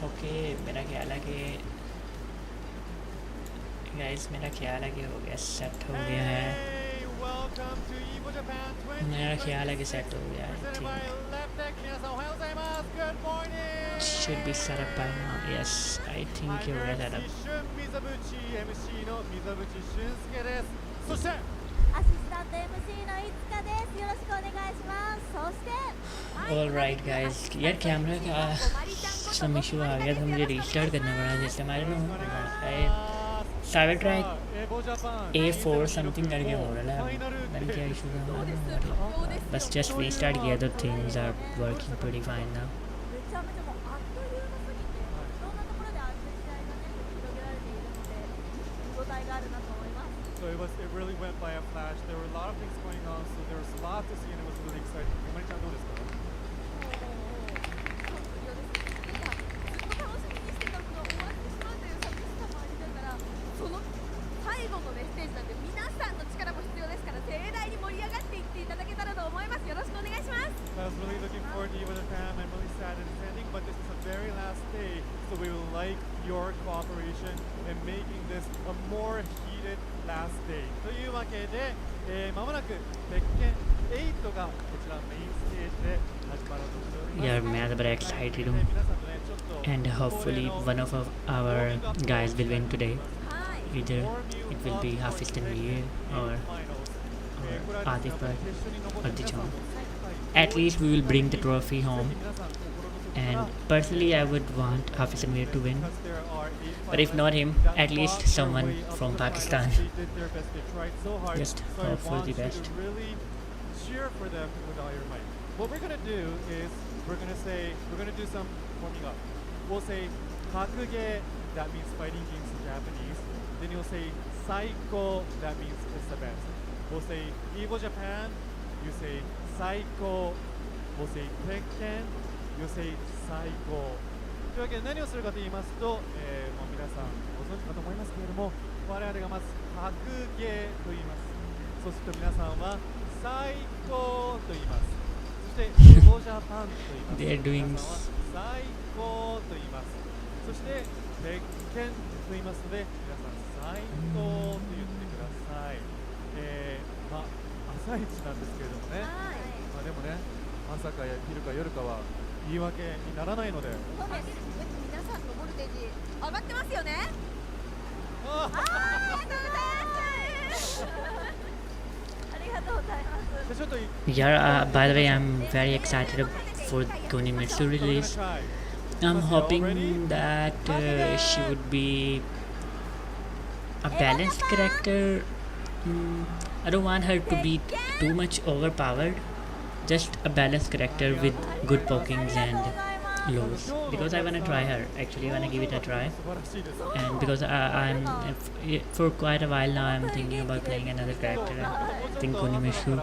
Okay मेरा ख्याल है कि गाइस मेरा ख्याल है कि हो गया सेट हो गया है मेरा ख्याल है कि सेट हो गया है should be set up by now yes I think you read that up アシスタント MC のいつかです。よろしくお願いします。そして alright guys यार कैमरा का some issue आ गया था मुझे रीस्टार्ट करना पड़ा जैसे हमारे साइबर ट्रैक A4 समथिंग करके हो रहा है पता नहीं क्या इशू था बस जस्ट रीस्टार्ट किया तो things are working pretty fine now めちゃめちゃもうあっという間すぎて、いろんなところで熱い試合がね、繰り広げられているので、見応えがあるなと思います。 So it really went by a flash. There were a lot of things going on, so there was a lot to see, and it was really exciting. ゆまりちゃんどうですか？最後のねステージなんで皆さんの力も必要ですから盛大に盛り上がっていっていただけたらと思います。よろしくお願いします。 I was really looking forward to you with the fam. I'm really sad it's ending, but this is the very last day, so we would like your cooperation in making this a more heated last day. というわけで、まもなく鉄拳8がこちらメインステージで始まろうとしております。 यार मैं तो बड़ा excited हूँ and hopefully one of our guys will win today either it will be Hafiz Tanveer or Adif or Dichon. At least we will bring the trophy home and personally I would want Hafiz Tanveer to win but if not him at least someone from Pakistan. Just hope for the best. Cheer for them with all your might. What we're gonna do is we're gonna do some warming up. We'll say kakuge, that means fighting games in Japanese. Then you'll say Saiko, that means it's the best. We'll say Evo Japan, you say Saiko. We'll say Tekken, you say Saiko. というわけで何をするかと言いますと、もう皆さんご存知かと思いますけれども、我々がまず格ゲーと言います。そうすると皆さんは最高と言います。そしてエボジャパンと言います。 They are doing 皆さんは最高と言います。そして鉄拳と言いますので皆さん最高と言ってください。朝一なんですけれどもね。でもね、朝か昼か夜かは言い訳にならないので。そうです。皆さんのボルテージ上がってますよね。ありがとうございます。ありがとうございます。 Yeah, by the way I'm very excited for Konimitsu release. I'm hoping that she would be a balanced character. I don't want her to be too much overpowered. Just a balanced character with good pokings and lows. Because I wanna try her. Actually, I wanna give it a try. And because I'm for quite a while now, I'm thinking about playing another character. I think Konimitsu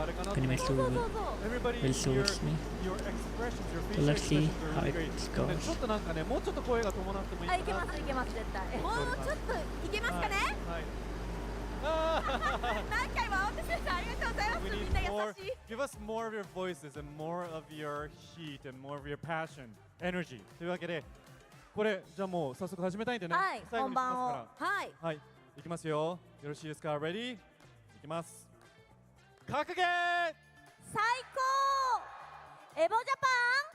will suit me. So let's see how it goes. ちょっとなんかね、もうちょっと声が伴ってもいいかな。いけますいけます絶対。もうちょっといけますかね。何回も合わせてありがとうございます。 We み need んな優 more. しい。 Give us more of your voices and more of your heat and more of your passion, energy. というわけで、これじゃあもう早速始めたいんでね。はい最後にしますかはい。ら。はい、いきますよ。よろしいですか。Ready？ いきます。格ゲー。最高。エボジャパン。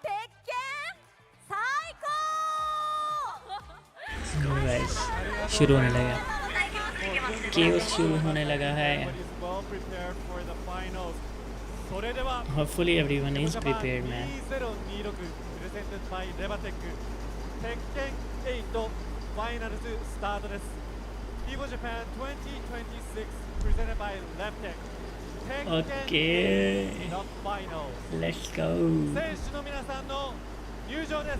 鉄拳。最高。 Guys, शुरू होने लगा. Chaos शुरू होने लगा है. Hopefully everyone is prepared, man. 2026 by Levatech Tekken 8 Finals スタートです。Evo Japan 2026 presented by Levatech Okay, Tekken 8 the Finals. let's go. 選手の皆さんの入場です。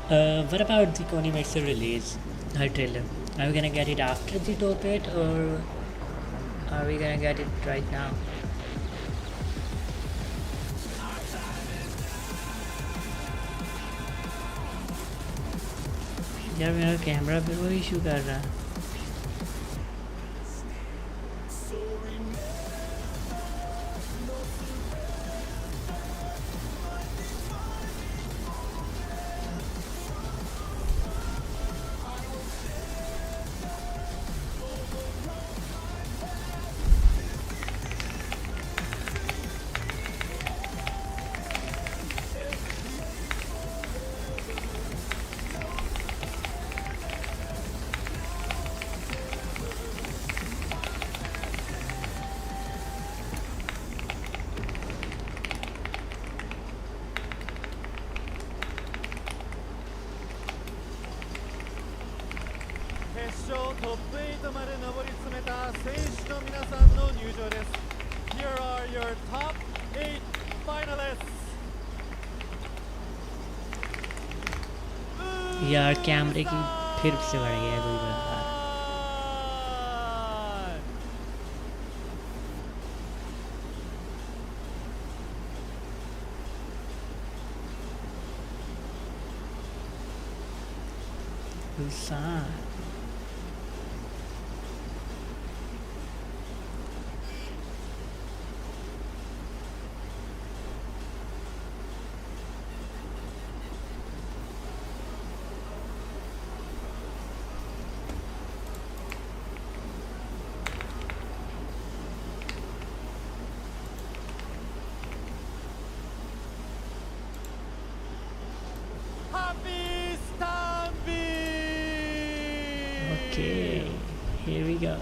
What about the Konimitsu release? Her trailer. Are we gonna get it after the top 8 or are we gonna get it right now? यार मेरा camera पे वो issue कर रहा है. た選手の皆さんの入場です。Here are your top 8 finalists. यार कैमरे की फिर से बढ़ गया कोई बात। Busan. Happy Stampede! Okay, here we go.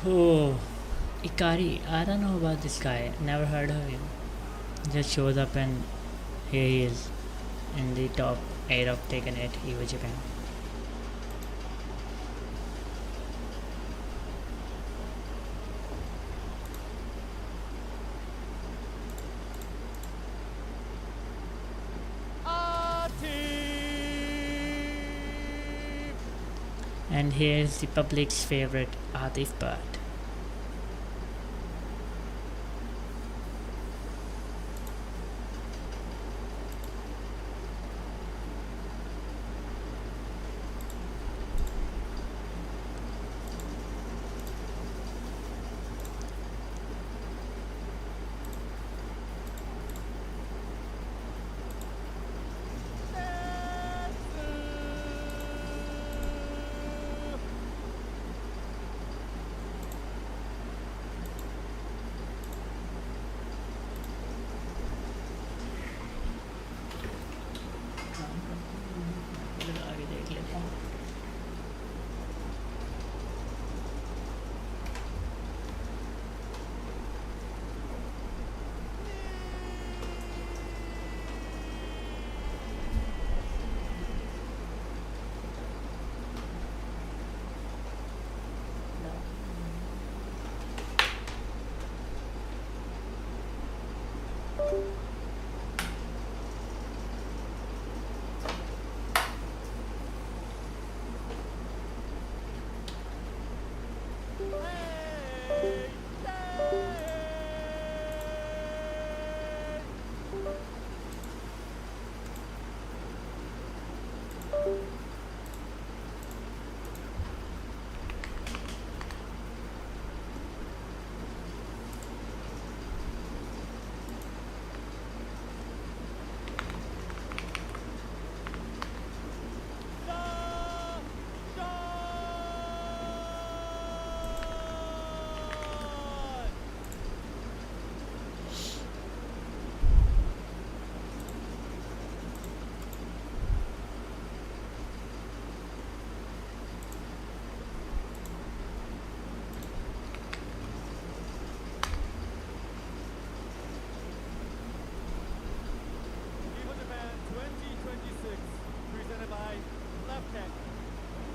Oh, Ikari. I don't know about this guy. Never heard of him. Just shows up and here he is in the top 8 of Tekken 8 EVO Japan. And here's the public's favorite Atif Bhatt. आगे देख लेता हूँ।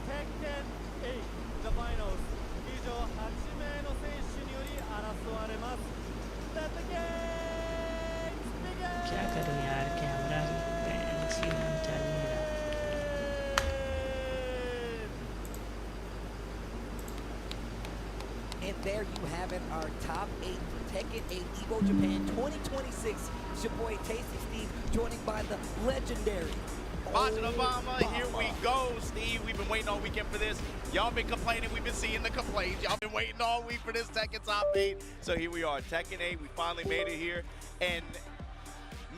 Tekken 8 The Finals 以上8名の選手により争われます Let the games begin! क्या करूँ यार camera चल नहीं रहा। And there you have it, our top 8 for Tekken 8 EVO Japan 2026. It's your boy Tasty Steve, joining by the legendary Bajin Obama, here we go, Steve. We've been waiting all weekend for this. Y'all been complaining, we've been seeing the complaints. Y'all been waiting all week for this Tekken Top 8. So here we are, Tekken 8, we finally made it here. And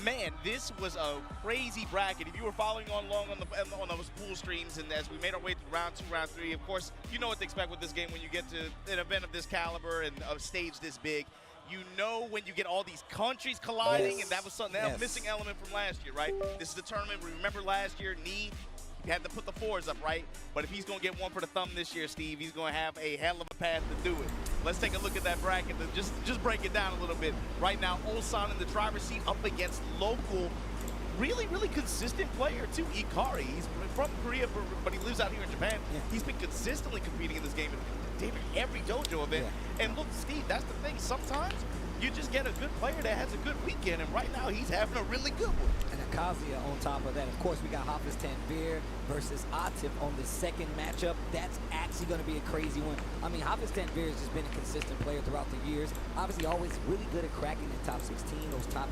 Man, this was a crazy bracket. If you were following along on those pool streams, and as we made our way through round 2, round 3, of course, you know what to expect with this game when you get to an event of this caliber and a stage this big. You know when you get all these countries colliding, and that was something that was missing element from last year, right? This is the tournament. Remember last year, Knee, you had to put the 4s up, right? But if he's going to get one for the thumb this year, Steve, he's going to have a hell of a path to do it. Let's take a look at that bracket and just break it down a little bit. Right now, Ulsan in the driver's seat up against local, really, really consistent player, too, Ikari. He's from Korea, but he lives out here in Japan. Yeah. He's been consistently competing in this game in every dojo event. Yeah. And look, Steve, that's the thing. Sometimes you just get a good player that has a good weekend, and right now he's having a really good one. And Akaziya on top of that. Of course, we got Hafiz Tanvir versus Atif on the second matchup. That's actually going to be a crazy one. I mean, Hafiz Tanvir has just been a consistent player throughout the years. Obviously, always really good at cracking the top 16, those top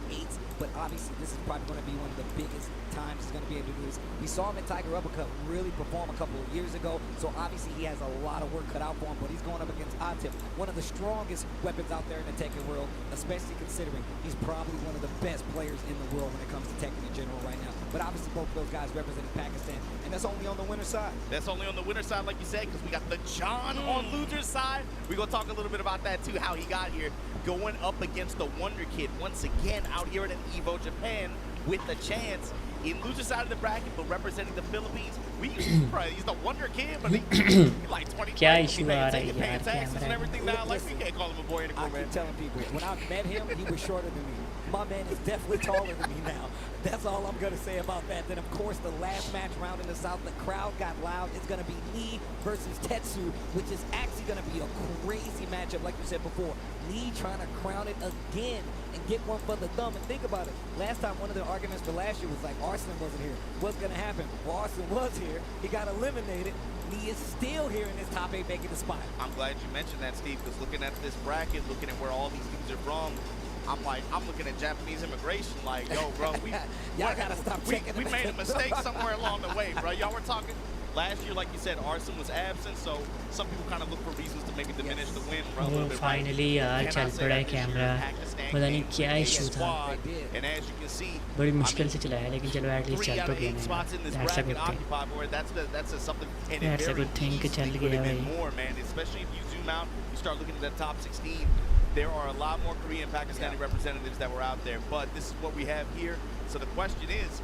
8s. But obviously, this is probably going to be one of the biggest times he's going to be able to do this. We saw him at Tiger Uppercut really perform a couple of years ago. So obviously, he has a lot of work cut out for him. But he's going up against Atif, one of the strongest weapons out there in the Tekken world, especially considering he's probably one of the best players in the world when it comes to Tekken in general right now. But obviously both of those guys representing Pakistan, and that's only on the winner's side. That's only on the winner's side, like you said, because we got the John on loser's side. We're going to talk a little bit about that too, how he got here, going up against the Wonder Kid once again out here at an Evo Japan with a chance in loser side of the bracket, but representing the Philippines. We used to probably, he's the Wonder Kid, but he's like 20, paying taxes and everything now. Like, we can't call him a boy anymore, man. I keep telling people, when I met him, he was shorter than me. My man is definitely taller than me now. That's all I'm going to say about that. Then, of course, the last match round in the South, the crowd got loud. It's going to be Lee versus Tetsu, which is actually going to be a crazy matchup, like you said before. Lee trying to crown it again and get one for the thumb. And think about it. Last time, one of the arguments for last year was like, Arslan wasn't here. What's going to happen? Well, Arslan was here. He got eliminated. Lee is still here in this top 8 making the spot. I'm glad you mentioned that, Steve, because looking at this bracket, looking at where all these teams are from, I'm looking at Japanese immigration like, yo, bro, y'all gotta stop checking. We made a mistake somewhere along the way, bro. Y'all were talking last year, like you said, Arslan was absent, so some people kind of look for reasons to maybe diminish the win, bro, a little bit. Finally, यार चल पड़ा है camera. पता नहीं क्या issue था. And as you can see, बड़ी मुश्किल से चलाया, लेकिन चलो एटलीस्ट चल तो गया नहीं. That's a good thing. That's something. That's a good thing कि चल गया भाई. More, man, especially if you zoom out, you start looking at the top 16. There are a lot more Korean Pakistani representatives that were out there, but this is what we have here. So the question is,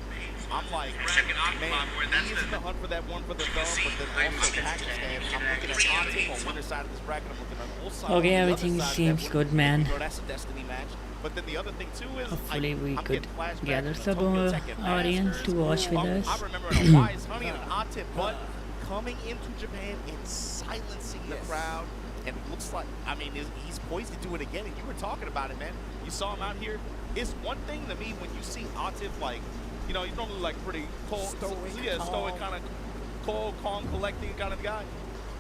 I'm like, man, he is in the hunt for that one for the thumb, but then also Pakistan. I'm looking at Atif on winner side of this bracket. I'm looking at Ulsan. Okay, everything seems good, man. That's a destiny match. But then the other thing too is, hopefully we could gather some audience to watch with us. I remember in a Wise Honey and an Atif, but coming into Japan and silencing the crowd. And it looks like, I mean, he's poised to do it again. And you were talking about it, man. You saw him out here. It's one thing to me when you see Atif, like, you know, he's normally like pretty cold, stoic, kind of cold, calm, collecting kind of guy.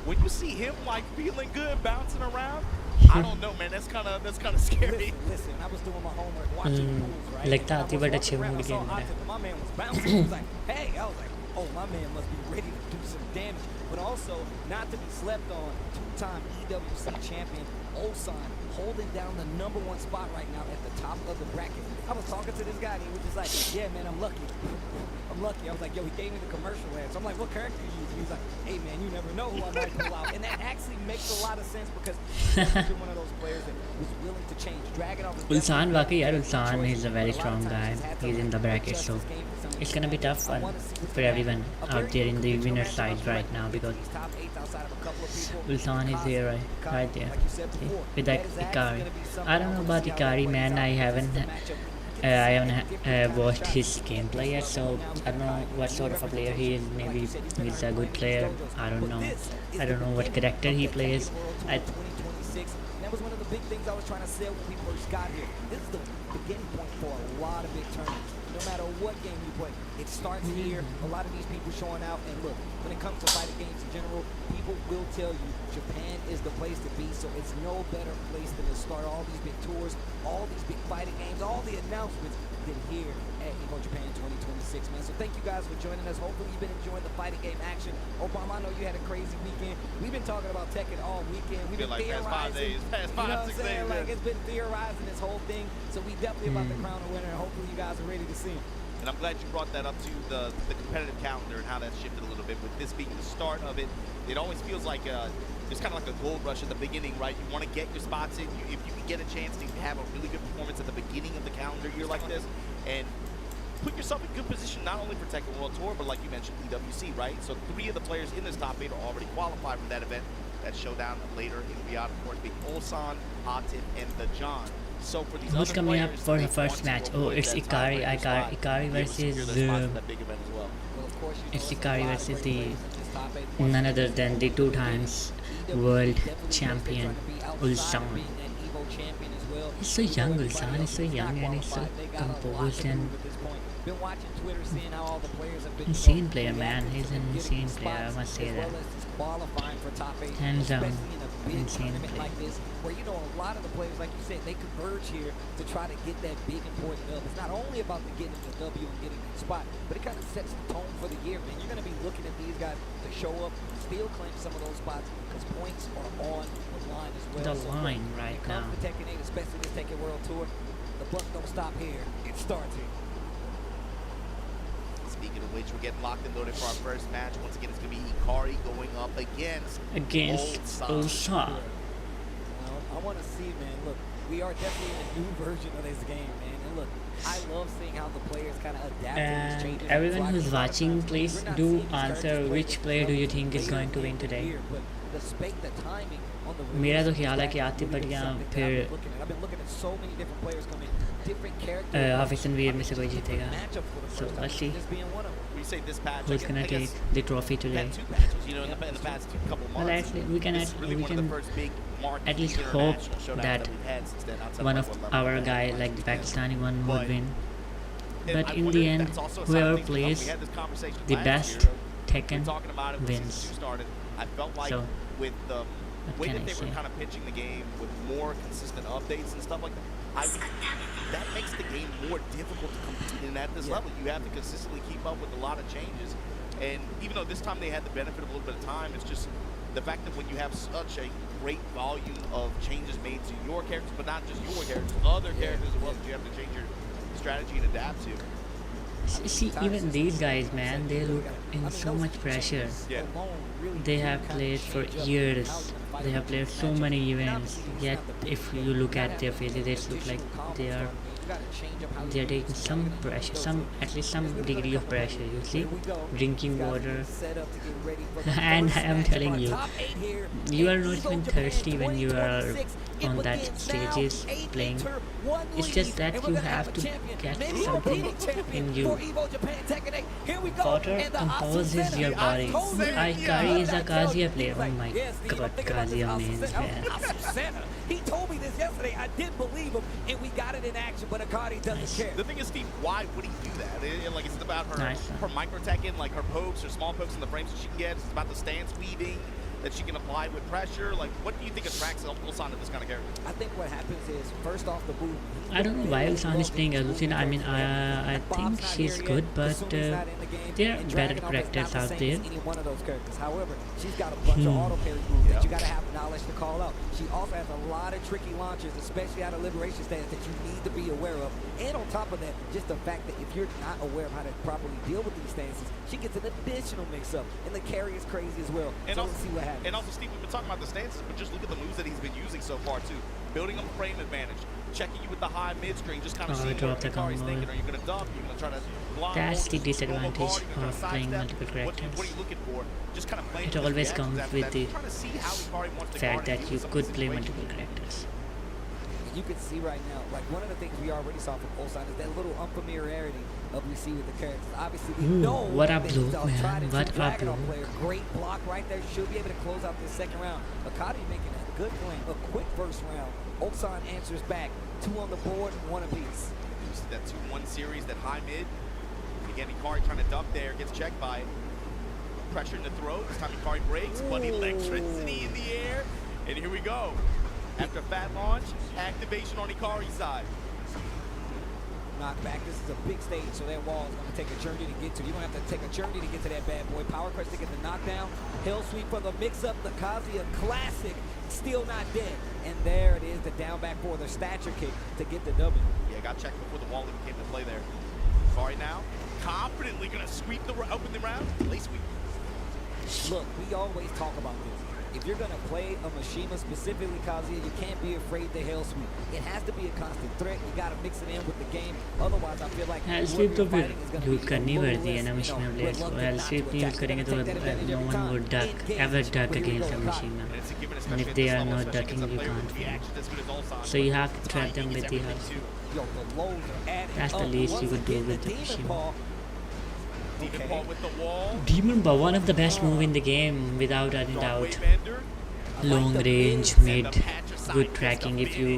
When you see him like feeling good, bouncing around, I don't know, man. That's kind of scary. Listen, I was doing my homework, watching pools, right? Like that, but अच्छे mood के अंदर. My man was bouncing. He was like, hey, I was like, oh, my man must be ready to do some damage. But also, not to be slept on, two-time EWC champion Ulsan holding down the #1 spot right now at the top of the bracket. I was talking to this guy and he was just like, yeah, man, I'm lucky. I'm lucky. I was like, yo, he gave me the commercial ad. So I'm like, what character you use? He's like, hey, man, you never know who I might pull out. And that actually makes a lot of sense because he's been one of those players that was willing to change. Dragon off his Ulsan, वाकई यार, Ulsan is a very strong guy. He's in the bracket, so it's gonna be tough one for everyone out there in the winner side right now because Ulsan is there, right there, with Ikari. I don't know about Ikari, man. I haven't watched his gameplay yet, so I don't know what sort of a player he is. Maybe he's a good player. I don't know. I don't know what character he plays. That was one of the big things I was trying to sell when we first got here. This is the beginning point for a lot of big tournaments. No matter what game you play, it starts here. A lot of these people showing out. And look, when it comes to fighting games in general, people will tell you Japan is the place to be. So it's no better place than to start all these big tours, all these big fighting games, all the announcements than here at Evo Japan 2026. 6, man. So thank you guys for joining us. Hopefully you've been enjoying the fighting game action. Obama, I know you had a crazy weekend. We've been talking about Tekken all weekend. We've been like theorizing. past 5 days, past 5, you know what 6 I'm saying? days. Like, it's been theorizing this whole thing. So we definitely about to crown a winner, and hopefully you guys are ready to see him. And I'm glad you brought that up to the competitive calendar and how that's shifted a little bit. With this being the start of it, it always feels like it's kind of like a gold rush at the beginning, right? You want to get your spots in. If you can get a chance to have a really good performance at the beginning of the calendar year like this, and put yourself in good position not only for Tekken World Tour, but like you mentioned, EWC, right? So 3 of the players in this top 8 are already qualified for that event. That showdown later in Riyadh, of course, being Ulsan, Atif, and the John. So for these Who's other coming up players, for they the first want to match? avoid Oh, it's that Ikari. tiebreaker spot, Ikari be able to secure versus their spots in that big event as well. Well, of course, you know, it's there's a Ikari lot of versus great the players in this top 8. none other than the 2 times world champion Ulsan. He's so young, Ulsan. He's so young and he's so composed and Been watching Twitter, seeing how all the players have been insane player, man. He's an insane player, I must say that. qualifying for top 8, Hands down, especially in a big insane tournament player. like this, where you know a lot of the players, like you said, they converge here to try to get that big important dub. It's not only about the getting the W and getting the spot, but it kind of sets the tone for the year, man. You're going to be looking at these guys to show up, still claim some of those spots because points are on the line as well. The So line look, right when it comes now. to Tekken 8, especially this Tekken World Tour, the buck don't stop here. It starts here. Speaking of which, we're getting locked and loaded for our first match. Once again, it's going to be Ikari going up against Ulsan. Well, I want to see, man. Look, we are definitely in a new version of this game, man. And look, I love seeing how the players kind of adapt to these And changes. everyone who's A lot of watching, times please we're not do seeing these answer characters play which player do you think is later going to in win the today. year, but the timing on the मेरा तो release ख्याल है is कि Atif really बढ़िया something that फिर I've been looking at so many different players come in, different characters. हाफिज तनवीर में से कोई जीतेगा. Matchup for the So first time, let's see this being one of them. We say this patch. who's gonna take the trophy We've today. had 2 patches, you know, in the past couple months. Well, actually, we can This is really one of the first big marquee at least hope international showdowns that we've had since then, outside one of of what level our we're guy, at. like the Pakistani one, would win. And But I in wonder the if end, that's also a sign of whoever things to come. plays We had this conversation the last best year. We Tekken were talking about it when wins. Season 2 started. I felt like So, with the way can that I they were say? kind of pitching the game with more consistent updates and stuff like that, I think that makes the game more difficult to compete in at this level. You have to consistently keep up with a lot of changes. And even though this time they had the benefit of a little bit of time, it's just the fact that when you have such a great volume of changes made to your characters, but not just your characters, other characters as well, that you have to change your strategy and adapt to. See, even these guys, man, they look in so much pressure. Yeah. They have played for years. They have played so many events. Yet, if you look at their faces, they look like they are taking some pressure, at least some degree of pressure. You see, drinking water, and I am telling you, you are not even thirsty when you are on that stages playing. It's just that you have to get something in you. Water composes your body. Ikari is a Kazuya player. Oh my god, Kazuya mains, man. He told me this yesterday. I didn't believe him, and we got it in action. But Akari doesn't care. The thing is, Steve, why would he do that? Like, is it about her Nice. her micro Tekken, like her pokes or small pokes in the frames that she can get? Is it about the stance weaving that she can apply with pressure? Like, what do you think attracts Ulsan to this kind of character? I think what happens is, first off the boot. I don't know why Ulsan is playing as Lucina. I mean, I think she's good, but there are better characters out there. However, she's got a bunch of auto parry moves that you got to have knowledge to call out. She also has a lot of tricky launches, especially out of liberation stance, that you need to be aware of. And on top of that, just the fact that if you're not aware of how to properly deal with these stances, she gets an additional mix-up. And the carry is crazy as well. And So also, let's see what happens. And also, Steve, we've been talking about the stances, but just look at the moves that he's been using so far, too. Building up a frame advantage, checking you with the high mid-screen, just kind of seeing drop what the Ikari's combo. thinking. Are you going to duck? Are you going to try to block? That's the Normal disadvantage guard? Are you gonna of try to playing sidestep? multiple What are characters. you looking for? Just kind of playing It with always reactions comes after with that. the Trying to see how Ikari wants to fact guard that and you deal with could some play situations. multiple characters. You can see right now, like one of the things we already saw from Ulsan is that little unfamiliarity of we see with the characters. Obviously, we Ooh, know what a that he's block, a man. tried and What true a Dragon block. player. Great block right there. Should be able to close out this second round. Akadi making a good claim. A quick first round. Ulsan answers back. 2 on the board, 1 apiece. You see that 2-1 series, that high mid. Again, Ikari trying to duck there, gets checked by it. Pressure in the throat. This time Ikari breaks, but electricity in the air. And here we go. After fat launch, activation on Ikari's side. knockback. This is a big stage, so that wall is going to take a journey to get to. You don't have to take a journey to get to that bad boy. Power crush to get the knockdown. Hell sweep for the mix-up. The Kazuya classic, still not dead. And there it is, the down back for the stature kick to get the W. Yeah, got checked before the wall even came to play there. Sorry now. Confidently going to sweep the open the round. Play sweep. Look, we always talk about this. If you're going to play a Mishima, specifically Kazuya, you can't be afraid to hell sweep. It has to be a constant threat. You got to mix it in with the game. Otherwise, I feel like hell sweep तो फिर use करनी पड़ती है ना मशीना players को hello SVEEP नहीं use करेंगे तो no one would duck ever duck against a machine and if they are not ducking you can't win. So you have to trap them with the house. That's the least you could do with the machine. Demon Paul with the wall. Demon Paul, one of the best move in the game without any doubt. Long range, mid, good tracking if you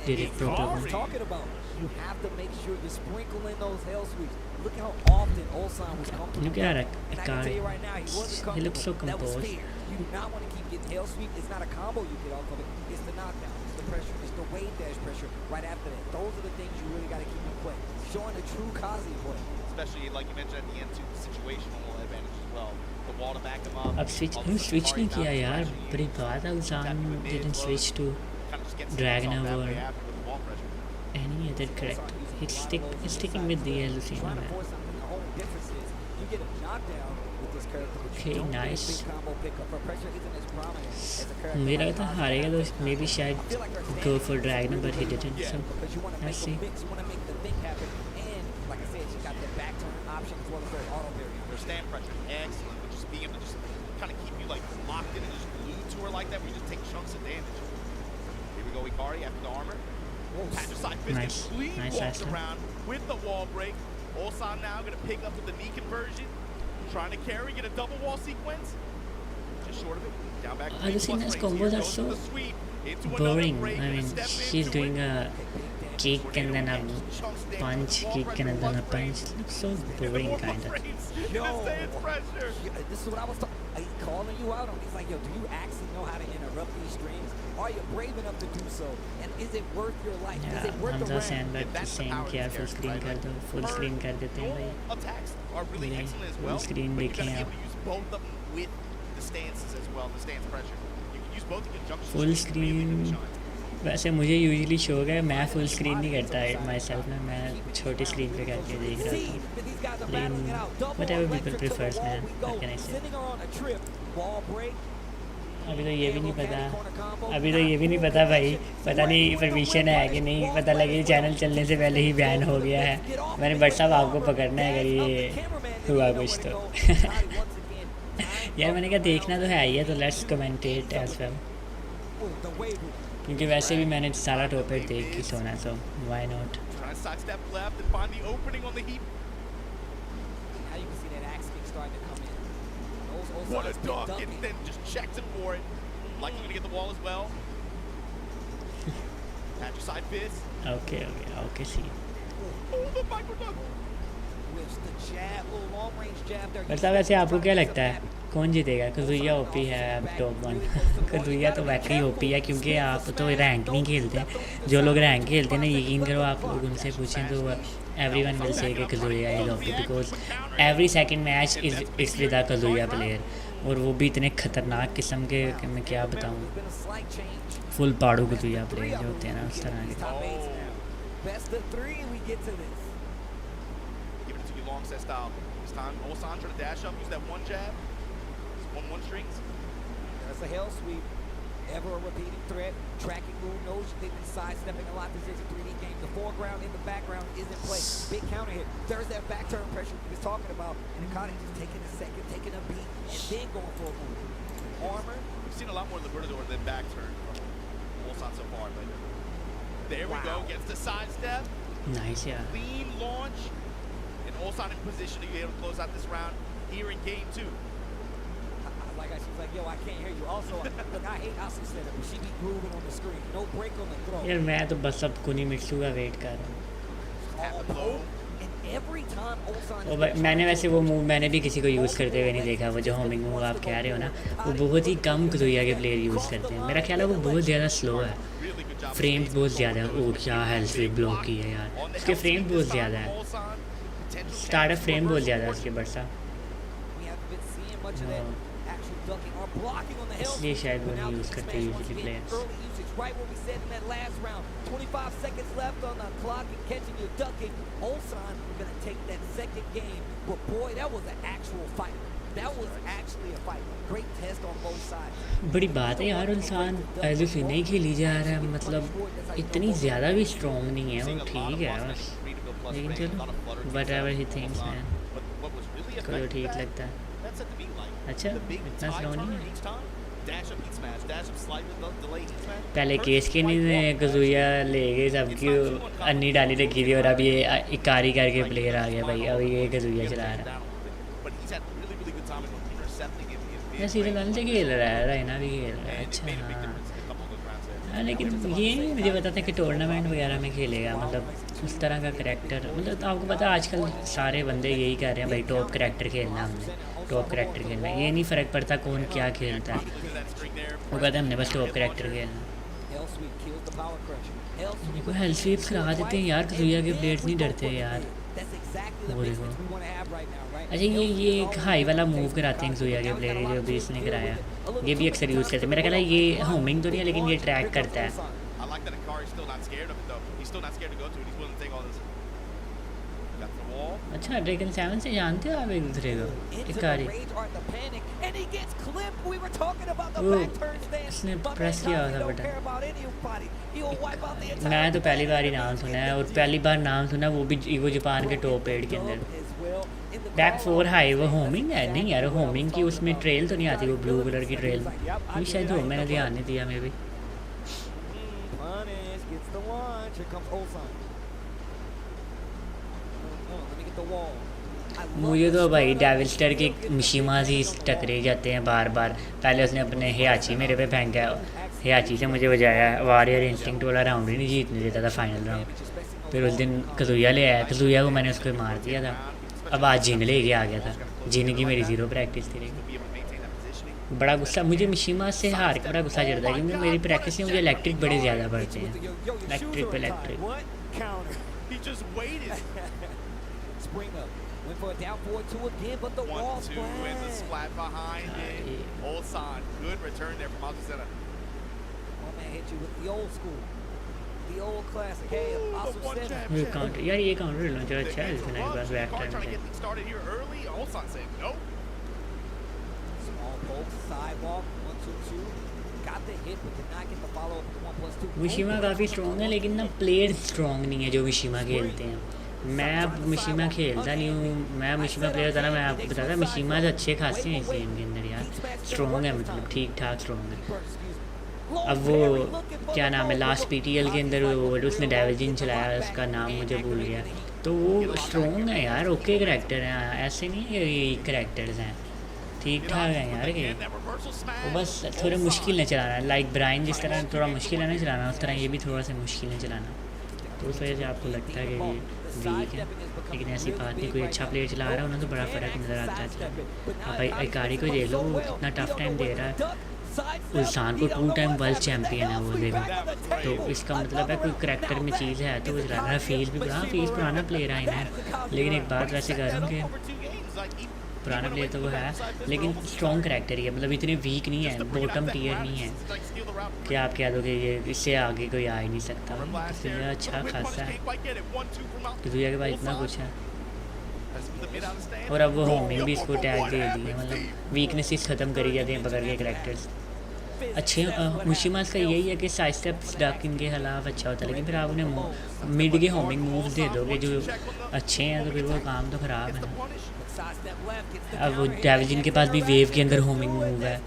did it properly. You have to make sure you sprinkle in those hell sweeps. Look how often Ulsan was comfortable. Look at And I can tell you right now, he wasn't he looks so comfortable. That was composed. fear. You do not want to keep getting hell sweep. It's not a combo you get off of it. It's the knockdown. It's the pressure. It's the wave dash pressure right after that. Those are the things you really got to keep in play. Showing the true Kazi play. Especially like you mentioned at the end too, the situational advantage as well. The wall to back them up. अब switch नहीं किया यार, बड़ी बात है Ulsan didn't switch to Dragon or any other correct. It's sticking with the Lucina man. Okay, nice. मुझे लगा था हारेगा तो maybe शायद go for Dragon but he didn't. So let's see. Like I said, she got the back turn option as well as her auto variant. Her stand pressure is excellent, but just being able to just kind of keep you like locked in and just glued to her like that, where you just take chunks of damage. Here we go, Ikari after the armor. Patricide Fist Nice. clean Nice walks last around with the wall break. Ulsan now going to pick up with the knee conversion, trying to carry, get a double wall sequence. Just short of it. Down back. Lucina's combos are so boring. I mean, she's doing a kick and then a punch, kick and then a punch. It looks so boring, kind of. This is what I was calling you out on. He's like, yo, do you actually know how to interrupt these streams? Are you brave enough to do so? And is it worth your life? Is it worth the Hamza rent? Sandberg is saying कि यार full screen कर दो, full screen कर देते हैं भाई. Attacks are really Yeah, excellent as full well. screen But you gotta देखें be आप. able to use both of them with the stances as well, the stance pressure. You can use both in conjunction. Full so you can really do the screen. shot. वैसे मुझे usually शौक है, मैं full screen नहीं करता my self ना, मैं छोटी स्क्रीन पे करके देख रहा था. लेकिन whatever people prefers man, what can I say? अभी तो ये भी नहीं पता, भाई पता नहीं परमिशन है कि नहीं, पता लगे चैनल चलने से पहले ही बैन हो गया है. मैंने बट साहब आपको पकड़ना है अगर ये हुआ कुछ तो. यार मैंने कहा देखना तो है ही है, तो लेट्स कमेंटेट एज वेल, क्योंकि वैसे भी मैंने सारा टॉपिक देख के सोना, so why not? Trying to sidestep left and find the opening on the heap. Now you can see that axe kick starting to come in. What a dunk, and then just checks him for it. Like you're gonna get the wall as well. Patricide Fist. Okay, see. Oh, the micro dunk. Whips the jab, little long range jab there. मतलब वैसे आपको क्या लगता है कौन जीतेगा? Kazuya OP है top 1. Kazuya तो वाकई ओपी है, क्योंकि आप तो रैंक नहीं खेलते. जो लोग रैंक खेलते हैं ना, यकीन करो आप लोग उनसे पूछें तो एवरीवन विल से कि Kazuya is OP, because every second match is with a Kazuya player, और वो भी इतने खतरनाक किस्म के कि मैं क्या बताऊँ. फुल पाड़ू कजुया प्लेयर जो होते हैं ना, उस तरह के. Best of 3, we get to this. Give it to you long set style. This time, Ulsan trying to dash up, use that one jab. It's 1-1 strings. That's a hell sweep. Ever a repeating threat. Tracking move, knows they've been sidestepping a lot. This is a 3D game. The foreground in the background is in play. Big counter hit. There's that back turn pressure we was talking about. And Akane just taking a second, taking a beat, and then going for a move. Armor. We've seen a lot more Libertador than back turn from Ulsan so far, but there we go. Gets the sidestep. Nice, yeah. Clean launch. And Ulsan in position to be able to close out this round here in game 2. She's like, yo, I can't hear you. Also, look, I hate Asu setup, but she be grooving on the screen. No break on the throw. यार मैं तो बस अब कुनी मिक्सू का wait कर रहा हूँ. And every time Ulsan और मैंने वैसे वो मूव मैंने भी किसी को यूज़ करते हुए नहीं देखा. वो जो होमिंग मूव आप कह रहे हो ना, वो बहुत ही कम कजुया के प्लेयर यूज़ करते हैं. मेरा ख्याल है वो बहुत ज़्यादा स्लो है. फ्रेम बहुत ज़्यादा है। ओ क्या हेल्थ स्वीप ब्लॉक की है यार, उसके फ्रेम बहुत ज़्यादा है, स्टार्टअप फ्रेम बहुत ज़्यादा है उसके बरसा, We haven't been seeing much of that actual ducking or blocking on the hell इसलिए sweep, शायद वो but now नहीं the यूज़ करते smash usually once again, players. early usage, right where we said in that last round. 25 seconds left on the clock and catching you ducking. Ulsan gonna take that second game, but boy, that was an actual fight. That was actually a fight. Great test on both sides. बड़ी बात है यार, इंसान as if नहीं खेली जा रहा है, मतलब इतनी ज़्यादा भी स्ट्रॉन्ग नहीं है वो, ठीक है बस, लेकिन चलो what ever he thinks man, को जो ठीक लगता है। अच्छा इतना स्लो नहीं है। पहले केस के नहीं कजूया ले गए सबकी अन्नी डाली रखी थी, और अब ये इकारी करके प्लेयर आ गया भाई, अब ये कजूया चला रहा है। ये सीजन 1 से खेल रहा है, राइना भी खेल रहा है। अच्छा हाँ, लेकिन ये नहीं मुझे पता था कि टूर्नामेंट वगैरह में खेलेगा, मतलब उस तरह का करैक्टर, मतलब आपको पता है आजकल सारे बंदे यही कर रहे हैं भाई, टॉप करैक्टर खेलना हमने, टॉप करैक्टर खेलना, ये नहीं फ़र्क पड़ता कौन क्या खेलता है, वो कहते हैं हमने बस टॉप करैक्टर खेलना। देखो हेल्थ स्वीप्स करा देते हैं यार, कसूया के प्लेयर्स नहीं डरते यार, वो देखो। अच्छा ये एक हाई वाला मूव कराते हैं कसूया के प्लेयर, जो भी इसने कराया, ये भी अक्सर यूज़ करते हैं। मेरा ख्याल है ये होमिंग तो नहीं है, लेकिन ये ट्रैक करता है। अच्छा ड्रैगन 7 से जानते हो आप एक दूसरे को, इकारी इसने प्रेस किया था बटन, मैं तो पहली बार ही नाम सुना है, और पहली बार नाम सुना वो भी वो जापान के टॉप 8 के अंदर। बैक 4 हाई वो होमिंग है? नहीं यार होमिंग की उसमें ट्रेल तो नहीं आती, वो ब्लू कलर की ट्रेल, ये शायद हो, मैंने ध्यान नहीं दिया मे भी। मुझे तो भाई डेविलस्टर के मिशिमा से टकरे जाते हैं बार बार। पहले उसने अपने हियाची मेरे पे फेंका, हियाची से मुझे बजाया, वॉरियर इंस्टिंक्ट वाला राउंड ही नहीं जीतने देता था फाइनल राउंड। फिर उस दिन कसूया ले आया, कसूया को मैंने उसको मार दिया था। अब आज जिन लेके आ गया था, जिन की मेरी ज़ीरो प्रैक्टिस थी। बड़ा गुस्सा मुझे मिशिमा से हार के बड़ा गुस्सा चढ़ता है, क्योंकि मेरी प्रैक्टिस में मुझे इलेक्ट्रिक बड़े ज़्यादा पड़ते हैं, इलेक्ट्रिक पे electric. Went for a down forward 2 again, but the wall splat. And the splat behind it. Ulsan, good return there from Azucena. Oh man, hit you with the old school, the old classic. Hey, Azucena. ये counter यार, ये counter launcher अच्छा है इसमें, एक बार back time पे Started here early. Ulsan saying no. Small poke, sidewalk, 1-2-2. Got the hit, but did not get the follow up with the 1+2. Mishima काफ़ी strong है, लेकिन ना प्लेयर स्ट्रॉन्ग नहीं है जो मिशिमा खेलते हैं। मैं अब मिशिमा खेलता नहीं हूँ, मैं मिशिमा प्लेयर था ना, मैं आपको बताता मिशिमा से अच्छे खासे हैं इस गेम के अंदर यार, स्ट्रॉन्ग है, मतलब ठीक ठाक स्ट्रॉन्ग है। अब वो क्या नाम है लास्ट PTL के अंदर वो उसने डेविजिन चलाया, उसका नाम मुझे भूल गया, तो वो स्ट्रॉन्ग है यार, ओके करैक्टर हैं, ऐसे नहीं है कि करैक्टर्स हैं, ठीक ठाक है यार ये, वो बस थोड़े मुश्किल है चलाना, लाइक ब्राइन जिस तरह थोड़ा मुश्किल है ना चलाना, उस तरह ये भी थोड़ा सा मुश्किल है चलाना, तो उस वजह से आपको लगता है कि ये वीक है, लेकिन ऐसी बात नहीं, कोई अच्छा प्लेयर चला रहा है उन्हें तो बड़ा फ़र्क नज़र आता है चलाने। आप भाई इकारी को देख लो, वो इतना टफ टाइम दे रहा है, उल्सान को 2 टाइम वर्ल्ड चैम्पियन है वो, देखो तो इसका मतलब है कोई करैक्टर में चीज़ है तो वो चला रहा है। फीस भी हाँ फीस पुराना प्लेयर है ना, लेकिन एक बात वैसे करूँगे पुराना प्लेयर तो वो है, लेकिन स्ट्रॉन्ग करैक्टर ही है, मतलब इतने वीक नहीं है, बॉटम टीयर नहीं है कि आप कह दोगे ये इससे आगे कोई आ ही नहीं सकता, इसलिए अच्छा खासा है दुनिया के बाद इतना कुछ है। और अब वो होमिंग भी इसको टैग दे दी है, मतलब वीकनेसेस ख़त्म करी जाती हैं पकड़ के करैक्टर्स अच्छे। मुशिमास का यही है कि साइड स्टेप्स डक इनके खिलाफ अच्छा होता है, लेकिन फिर आप उन्हें मिड के होमिंग मूव्स दे दोगे जो अच्छे हैं, तो फिर वो काम तो ख़राब है। अब वो डेविजिन के पास भी वेव के अंदर होमिंग मूव है,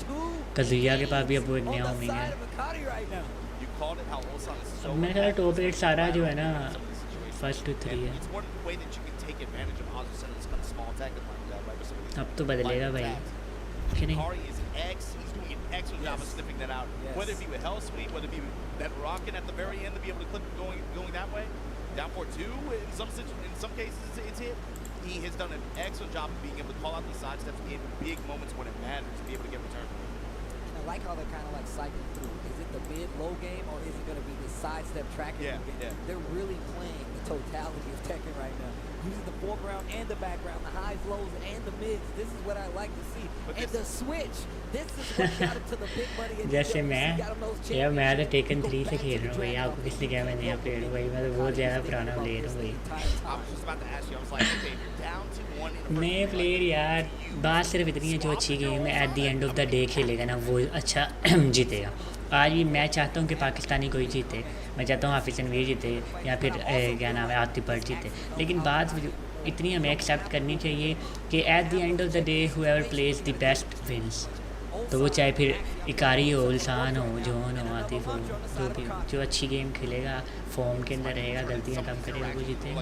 कजुया के पास भी अब वो एक नया होमिंग है। अब मेरे ख्याल टॉप 8 सारा जो है ना 1 to 3 है, अब तो बदलेगा भाई कि नहीं। Excellent job of sniffing that out. Whether it be with Hell Sweep, whether it be with that rocket at the very end to be able to clip going that way, down for 2. In some cases it's hit. He has done an excellent job of being able to call out these side steps in big moments when it matters to be able to get return. like how they're kind of like cycling through. Is it the mid-low game, or is it going to be the sidestep tracking game? They're really playing the totality of Tekken right now, using the foreground and the background, the highs, lows, and the mids. This is what I like to see. And the switch, this is what got him to the big money. And जैसे मैं तो taken 3 से खेल रहा हूँ भाई, आपको किसने कहा मैं नया प्लेयर हूँ भाई, मैं तो बहुत ज़्यादा पुराना प्लेयर हूँ भाई। नए प्लेयर यार, बात सिर्फ इतनी है जो अच्छी गेम है eight the end of the day खेलेगा ना वो अच्छा जीतेगा। आज भी मैं चाहता हूँ कि पाकिस्तानी कोई जीते, मैं चाहता हूँ हाफिज़ तनवीर जीते या फिर क्या नाम है आतिफ भट्ट जीते, लेकिन बात इतनी हमें एक्सेप्ट करनी चाहिए कि at the end of the day whoever plays the best wins. तो वो चाहे फिर इकारी हो, उल्सान हो, जॉन हो, आतिफ हो, जो भी जो अच्छी गेम खेलेगा, फॉर्म के अंदर रहेगा, गलतियाँ कम करेगा, वो जीतेगा।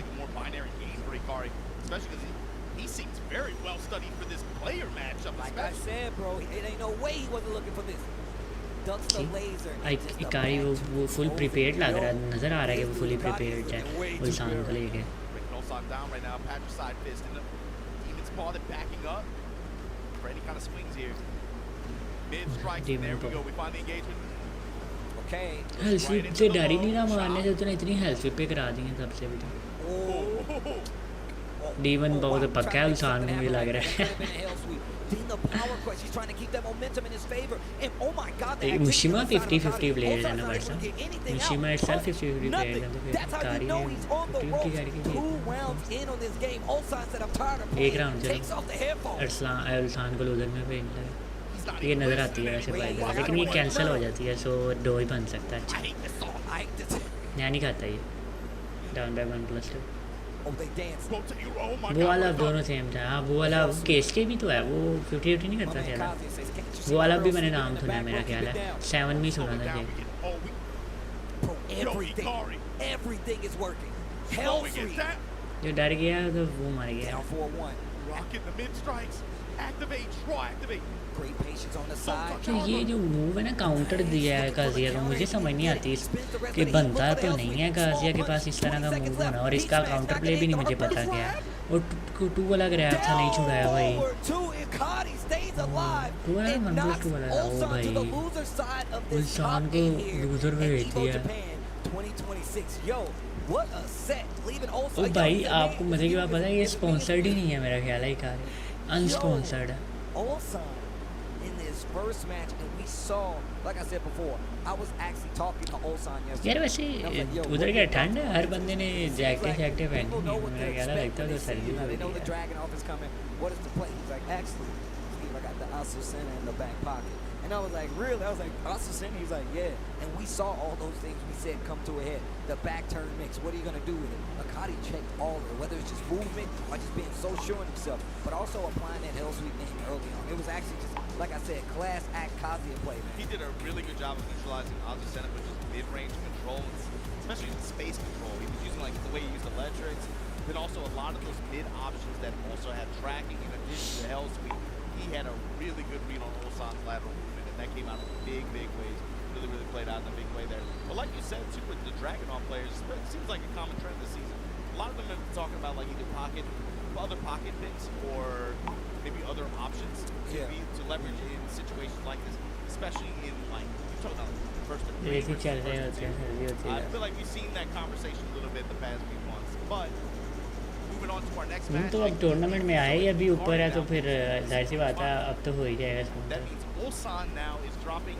He seems very well studied for this player matchup. Like I said, bro, it ain't no way he wasn't looking for this. Ducks the laser. इकारी वो फुल प्रिपेयर्ड लग रहा है, नज़र आ रहा है कि वो फुली प्रिपेयर्ड है उल्सान को लेके। Breaking Ulsan down right now, Patrick side fist in the Demon's Paw, then backing up for any kind of swings here. Mid strikes, there we go, we find the engagement. Okay. Hell sweep से डर ही नहीं रहा मारने से, तो इतनी health SVEEP पे करा दी है तब से भी तो। डीमन बहुत पक्का है उल्सान में भी लग रहा है। मुशिमा 50-50 प्लेयर है ना वर्षा, मुशिमा itself 50-50 प्लेयर है, तो फिर कारी ने 50-50 करके एक राउंड चलो उल्सान को लूजर में भेज लगा, ये नज़र आती है वैसे बाइक, लेकिन ये कैंसिल हो जाती है, सो डो ही बन सकता है। अच्छा यहाँ नहीं खाता ये डाउन बाय 1+2। वो वाला दोनों सेम था। हाँ वो वाला केस के भी तो है, वो 50-50 नहीं करता ज़्यादा। वो वाला भी मैंने नाम सुना है, मेरा ख्याल है 7 में सुना था कि जो डर गया तो वो मर गया। तो ये जो मूव है ना काउंटर दिया है गाजिया को, मुझे समझ नहीं आती कि बनता तो नहीं है गाजिया के पास इस तरह का मूव होना, और इसका काउंटर प्ले भी नहीं मुझे पता क्या है। और 2 वाला ग्रैब था नहीं छुड़ाया भाई, 2 वाला 1+2 वाला था। ओ भाई उल्सान को लूजर में भेज दिया। ओ भाई आपको मजे की बात पता है, ये स्पॉन्सर्ड ही नहीं है मेरा ख्याल है, कार अनस्पॉन्सर्ड है। First match, and we saw, like I said before, I was actually talking to Ulsan yesterday. यार वैसे उधर क्या ठंड है, हर बंदे ने जैकेट शैकेट पहनी है, मेरा ख्याल लगता है तो सर्दी में They know the dragon off is coming. What is the play? He's like, actually, Steve, I got the Asusena in the back pocket. And I was like, really? I was like, Asusena? He's like, yeah. And we saw all those things we said come to a head. The back turn mix, what are you going to do with it? Akari checked all of it, whether it's just movement or just being so sure in himself, but also applying that hell sweep game early on. It was actually just, like I said, class act Kazuya play, man. He did a really good job of neutralizing Asusena with just mid-range control, especially with space control. He was using like the way he used electrics, then also a lot of those mid options that also had tracking in addition to the hell sweep. He had a really good read on Ulsan's lateral movement, and that came out in big ways. Really played out in a big way there. But like you said, too, with the Dragonov players, it seems like a common trend this season. A lot of them have been talking about like either other pocket picks or maybe other options to leverage in situations like this, especially in like you're talking about first and I feel like we've seen that conversation a little bit the past few months. But moving on to our next match. तो अब tournament में आए अभी ऊपर है, तो फिर जाहिर सी बात है अब तो हो ही जाएगा। That means Ulsan now is dropping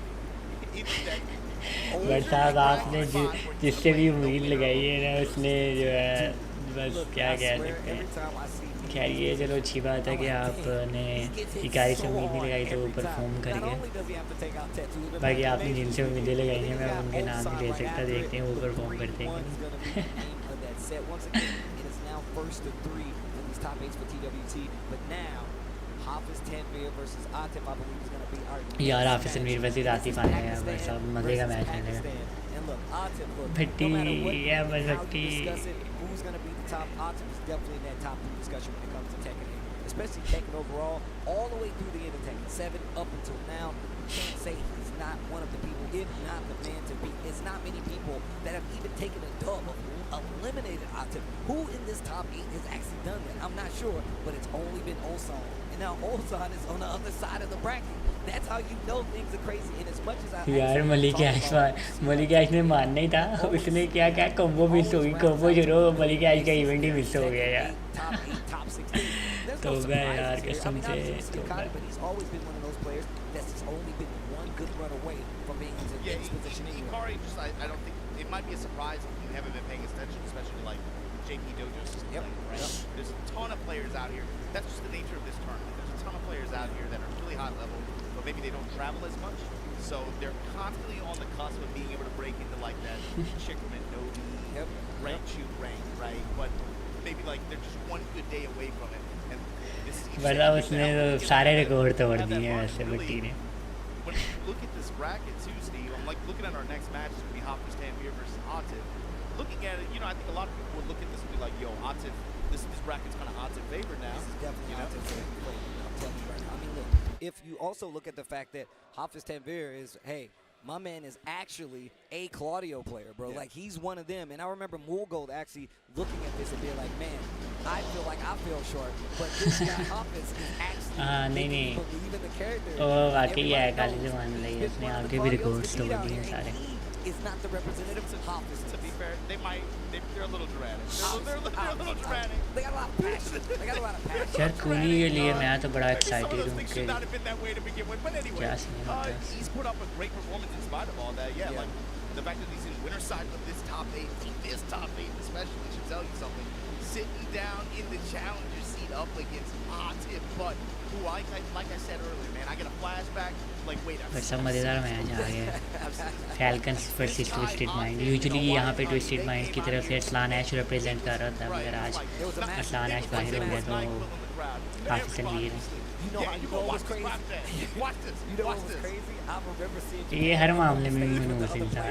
into that. But साहब आपने जिससे भी उम्मीद लगाई है ना, उसने जो है बस क्या कह सकते हैं। खैर ये चलो अच्छी बात है कि आपने इकाई से उम्मीद नहीं लगाई तो वो परफॉर्म कर गए। बाकी आपने जिनसे उम्मीदें लगाई हैं मैं उनके नाम नहीं ले सकता, देखते हैं वो परफॉर्म करते हैं। यार हाफिज़ तनवीर वज़ीर आतिफ आया है, बस अब मज़े का मैच रहेगा। भट्टी या बस भट्टी especially Tekken overall, all the way through the end of Tekken 7 up until now. Can't say he's not one of the people, if not the man to beat. It's not many people that have even taken a dub of eliminated Atif. Who in this top 8 has actually done that? I'm not sure, but it's only been Ulsan. And now Ulsan is on the other side of the bracket. That's how you know things are crazy. And as much as I यार मलिक ऐश ने मानना ही था, उसने क्या क्या combo miss हो गई, combo छोड़ो, मलिक ऐश का इवेंट ही मिस हो गया यार। तो गया यार कसम से, तो गया। But he's always been one of those players that's just only been one good run away from being in this position anyway. Ikari, just I don't think it might be a surprise if you haven't been paying attention, especially like JP Dojo's system, right? There's a ton of players out here. That's just the nature of this tournament. There's a ton of players out here that are really high level, but maybe they don't travel as much. So they're constantly on the cusp of being able to break into like that Chickerman, Novi, rank shoot rank, right? But maybe like they're just one good day away from it. And this is बड़ा उसने तो सारे record तोड़ दिए हैं वैसे बट्टी ने। When you look at this bracket too, Steve, I'm like looking at our next match, it's going to be Hoppers Tanvir versus Atif. Looking at it, you know, I think a lot of people would look at this and be like, yo, Atif, this bracket's kind of Atif favored now. This is definitely Atif favored. I'm telling you right now. I mean, look, if you also look at the fact that Hafiz Tanvir is, hey, my man is actually a Claudio player, bro. Yeah. Like, he's one of them. And I remember Mulgold actually looking at this and being like, man, I feel like I fell short. But this guy, Hafiz, is actually नहीं नहीं, believe in the character. वो वाकई है, काली से मान ली है, इसने आगे भी रिकॉर्ड्स तोड़ दिए हैं सारे। Is not the representative of Hafiz. To be fair, they're a little dramatic. They're a little dramatic. They got a lot of passion. They got a lot of passion. यार कूनी के लिए मैं तो बड़ा Maybe some of excited those हूँ things कि should not have been that way to begin with. But anyway, क्या scene होता है। he's put up a great performance in spite of all that. Yeah, like the fact that he's in winner side of this top 8 especially should tell you something. Sitting down in the challenger seat up against Atif, but who like I said earlier, man, I get a flashback. Like, wait, पर सब मज़ेदार match आ गया। Falcons versus twisted mind. Usually यहाँ पे twisted mind की तरफ से असलान ऐश represent कर रहा था, मगर आज असलान ऐश बाहर हो गया तो हाफिज़ Tanveer. You know how you know what's crazy? Watch this. You know what's crazy? I remember seeing ये हर मामले में मनूस we इंसान।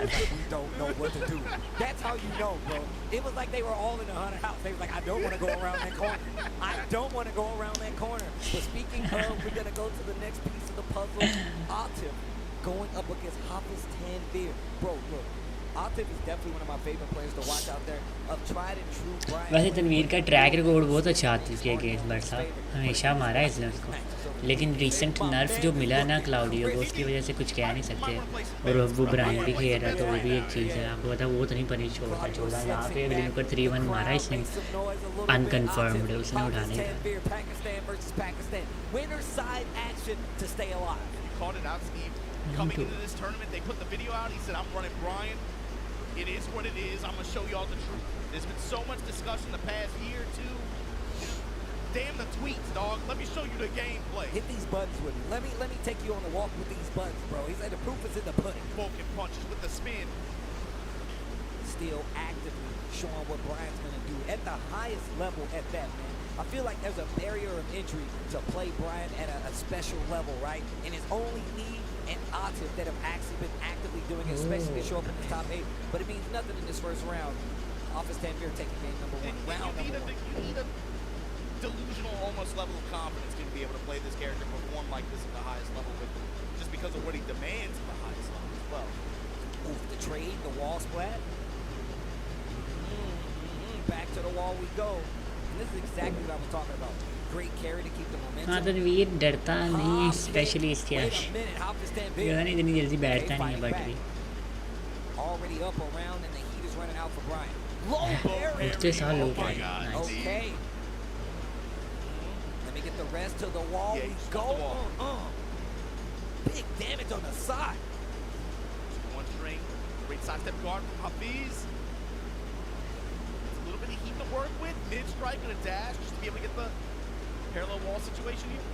don't know what to do. That's how you know, bro. It was like they were all in the haunted house. They was like, I don't want to go around that corner. I don't want to go around that corner. But speaking of, we're gonna go to the next piece of the puzzle. Atif going up against Hafiz Tanvir. Bro, look. Atif is definitely one of my favorite players to watch out there. A tried and true Brian. वैसे तनवीर का track record बहुत अच्छा आती है game पर साहब, हमेशा मारा है इसने उसको। लेकिन रिसेंट नर्फ जो मिला ना क्लाउडियो को, उसकी वजह से कुछ कह नहीं सकते। और अब वो ब्राइन भी खेल रहा है तो वो भी एक चीज़ है। आपको पता वो तो नहीं पनी छोड़ता यहाँ पे अगले नुकर 3-1 मारा इसने, अनकन्फर्म्ड है, उसने उठाने का। Called it out, Steve. Coming into this tournament, they put the video out. He said, I'm running Brian. It is what it is. I'm going to show y'all the truth. There's been so much discussion the past year or two. Damn the tweets, dog. Let me show you the gameplay. Hit these buttons with me. Let me take you on the walk with these buttons, bro. He said the proof is in the pudding. Vulcan punches with the spin. Still actively showing what Brian's going to do at the highest level at that, man. I feel like there's a barrier of entry to play Brian at a special level, right? And it's only me and Atif that have actually been actively doing it, especially to show up in the top 8. But it means nothing in this first round. Hafiz Tanvir taking game number 1. Round number 1. You need a delusional almost level of confidence to be able to play this character, perform like this at the highest level, with just because of what he demands at the highest level as well. Ooh, the trade, the wall splat. Back to the wall we go. And this is exactly what I was talking about. Great carry to keep the momentum. हाँ तनवीर डरता नहीं, specially इसके आश पता नहीं इतनी जल्दी बैठता नहीं है बट भी Already up around and the heat is running out for Brian. उसके साथ लोग आ Okay. Let me get the rest to the wall. Yeah, We just go. the wall. Big damage on the side. One string, great sidestep guard from Hafiz. It's a little bit of heat to work with. Mid strike and a dash just to be able to get the parallel wall situation here.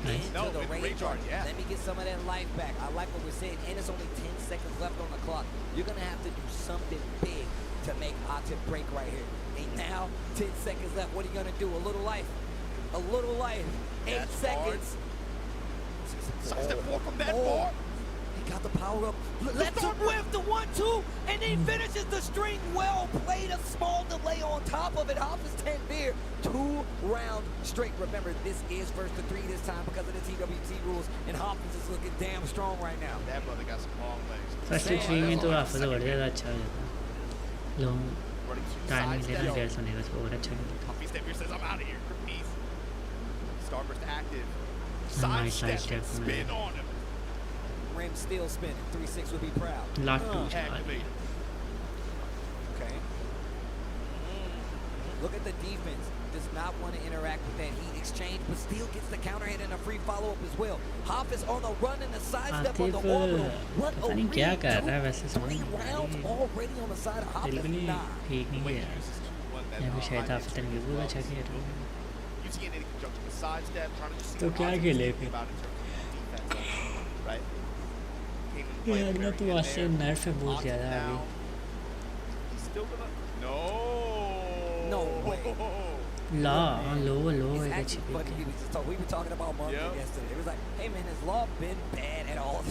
Nice. No, Into the good rage guard, yeah. Let me get some of that life back. I like what we're saying, and it's only 10 seconds left on the clock. You're gonna have to do something big to make Atif break right here. And now, 10 seconds left. What are you gonna do? A little life. A little life. 8 That's seconds. Sidestep 4 from that bar. got the power up. Let's him whiff the 1-2, and he finishes the string. Well played, a small delay on top of it. Hafiz Tanvir, 2 rounds straight. Remember, this is first to 3 this time because of the TWT rules, and Hafiz is looking damn strong right now. That brother got some long legs. First three में तो हाफिज और ज़्यादा अच्छा हो जाता long Running two time side मिलेगा steps. 150 होने का तो और अच्छा नहीं लगता Hafiz Tanvir says, I'm out of here. Peace. Starburst active. Nice Side side step. step, Spin man. on him. Rim still spinning. 3-6 would be proud. Last to Activate. Okay. Look at the defense. Does not want to interact with that heat exchange, but still gets the counter hit and a free follow-up as well. Hafiz on the run and the sidestep on the Atif orbital. What a पता नहीं क्या कर रहा है read. वैसे समझ 3 नहीं आ rounds रही है already on the side of Hafiz. बिल्कुल ही Nah. ठीक नहीं When है he uses 2-1, that या फिर शायद high हाफिज pitch तनवीर as बहुत well. अच्छा खेल रहा है Using it in conjunction with sidestep, trying to just see तो what क्या Hafiz खेले is फिर? thinking about in terms of defense, right? Came in ये play अगला very तो in आज से there. नर्फ है बहुत Octave ज़्यादा now. अभी He's still gonna... No! No way. La low It's है actually funny. We were talking about Marvin Yep. yesterday. It was like, hey man, has Law been bad at all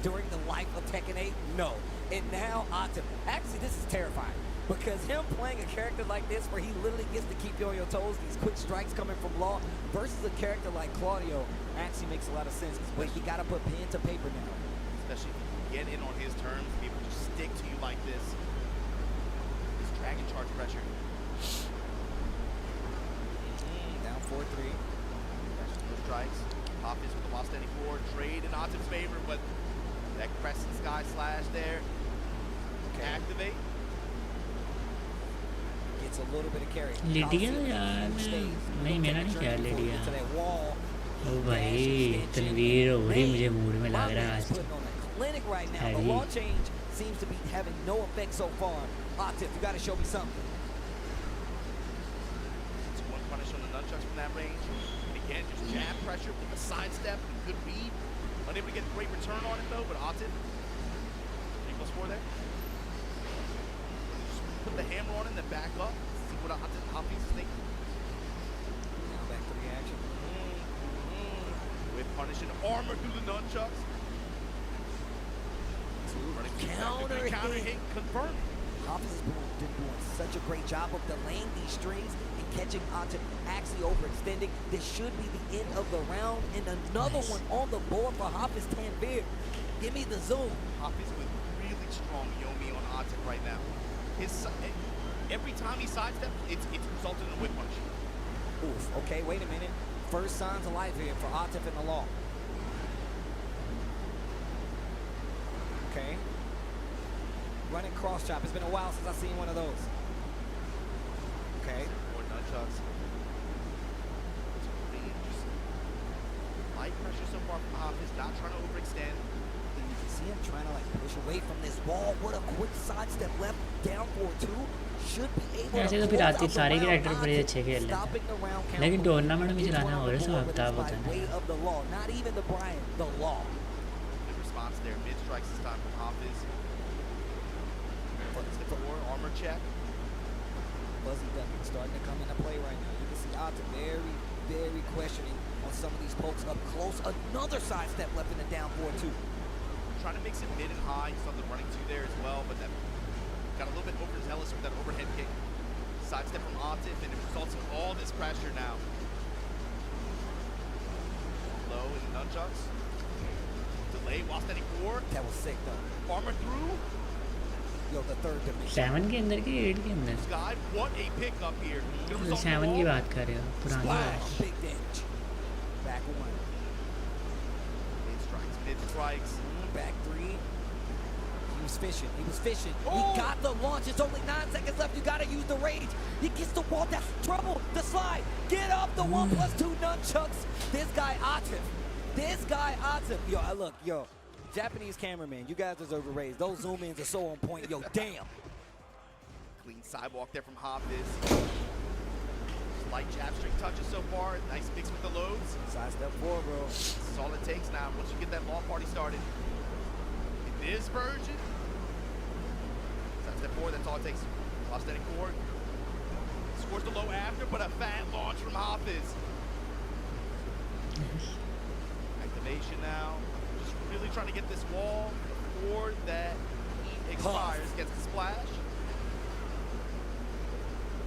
during the life of Tekken 8? No. And now Atif. Actually, this is terrifying because him playing a character like this, where he literally gets to keep you on your toes, these quick strikes coming from Law, versus a character like Claudio, actually makes a lot of sense. But you got to put pen to paper now. Especially if you get in on his terms, be able to stick to you like this. This dragon charge pressure. Down 4-3. No strikes. Hafiz with the while standing forward. Trade in Atif's favor, but that crescent sky slash there. Activate. Gets a little bit of carry. Lydia यार नहीं मेरा नहीं ख्याल Lydia To that wall. ओ भाई तनवीर और ही मुझे mood में लग रहा है आज Putting on a clinic right now. The Heavy. law change seems to be having no effect so far. Atif, you got to show me something. It's one punish on the nunchucks from that range. And again, just jab pressure with the sidestep and good read. Unable to get a great return on it though, but Atif, 3+4 there. Just put the hammer on it and then back up. See what Hafiz is thinking. Now back to the action. With punishing armor through the nunchucks. Running Counter counter hit. hit confirmed. Hafiz has been doing such a great job of delaying these strings and catching Atif actually overextending. This should be the end of the round, and another Nice. one on the board for Hafiz Tanvir. Give me the zoom. Hafiz with really strong Yomi on Atif right now. Every time he sidesteps, it's resulted in a whip punch. Oof, okay, wait a minute. First signs of life here for Atif in the law. Okay. Running cross chop. It's been a while since I've seen one of those. Okay. More nunchucks. Just light pressure so far from Hafiz, not trying to overextend. And you can see him trying to like push away from this wall. What a quick sidestep left. Down 4-2. Should be able ऐसे to तो फिर close Atif out the सारे round. Character बड़े अच्छे खेल लेते हैं Stopping the round count लेकिन from टूर्नामेंट में each चलाना one on और the सब board, but हफ्ता it's होता by way है of the law. Not even the Brian, the law. Good response there. Mid strikes this time from Hafiz. Buttons to the floor, armor check. Fuzzy ducking starting to come into play right now. You can see Atif very, very questioning on some of these pokes up close. Another sidestep left in the down 4-2. Trying to mix it mid and high. You saw the running two there as well, but that got a little bit overzealous with that overhead kick. Sidestep from Atif, and it results in all this pressure now. Low in the nunchucks. Delay while standing forward. That was sick though. Armor through. Yo, the third dimension. 7 के अंदर कि 8 के अंदर Sky, what a pickup here. Gonna result in 7 the की wall. बात कर रहे हो पुरानी Wow, बात big damage. Back one. Mid strikes, mid strikes. Back three. He was fishing. He was fishing. Oh! He got the launch. It's only 9 seconds left. You got to use the rage. He gets the wall. That's trouble. The slide. Get up. The 1+2 nunchucks. This guy Atif. This guy Atif. Yo, look, yo. Japanese cameraman, you guys deserve a raise. Those zoom ins are so on point. Yo, damn. Clean sidewalk there from Hafiz. Light jab string touches so far. Nice mix with the loads. Sidestep forward, bro. This is all it takes now. Once you get that law party started. In this version, sidestep forward, that's all it takes. While standing forward. Scores the low after, but a fat launch from Hafiz. Activation now. Just Really trying to get this wall before that heat expires. Gets the splash.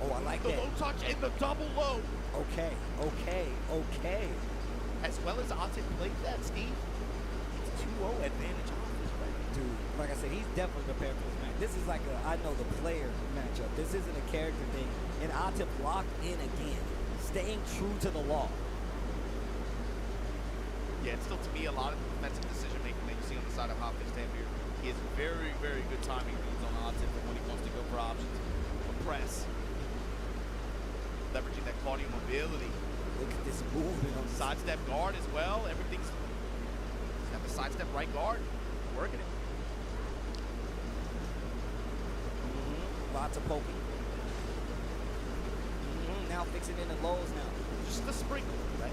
Oh, I like the that. low touch and the double low. Okay. As well as Atif played that, Steve. It's 2-0 advantage on this right. Dude, like I said, he's definitely prepared for this match. This is like a I know the player matchup. This isn't a character thing. And Atif locked in again, staying true to the law. Yeah, it's still to me a lot of defensive decision making that you see on the side of Hafiz Tanvir. He has very, very good timing reads on Atif when he wants to go for options. A press. Leveraging that Claudio mobility. Look at this movement on the side. Sidestep guard as well. Everything's he's got the sidestep right guard. Working it. Lots of poking. Now fixing in the lows now. Just the sprinkle, right?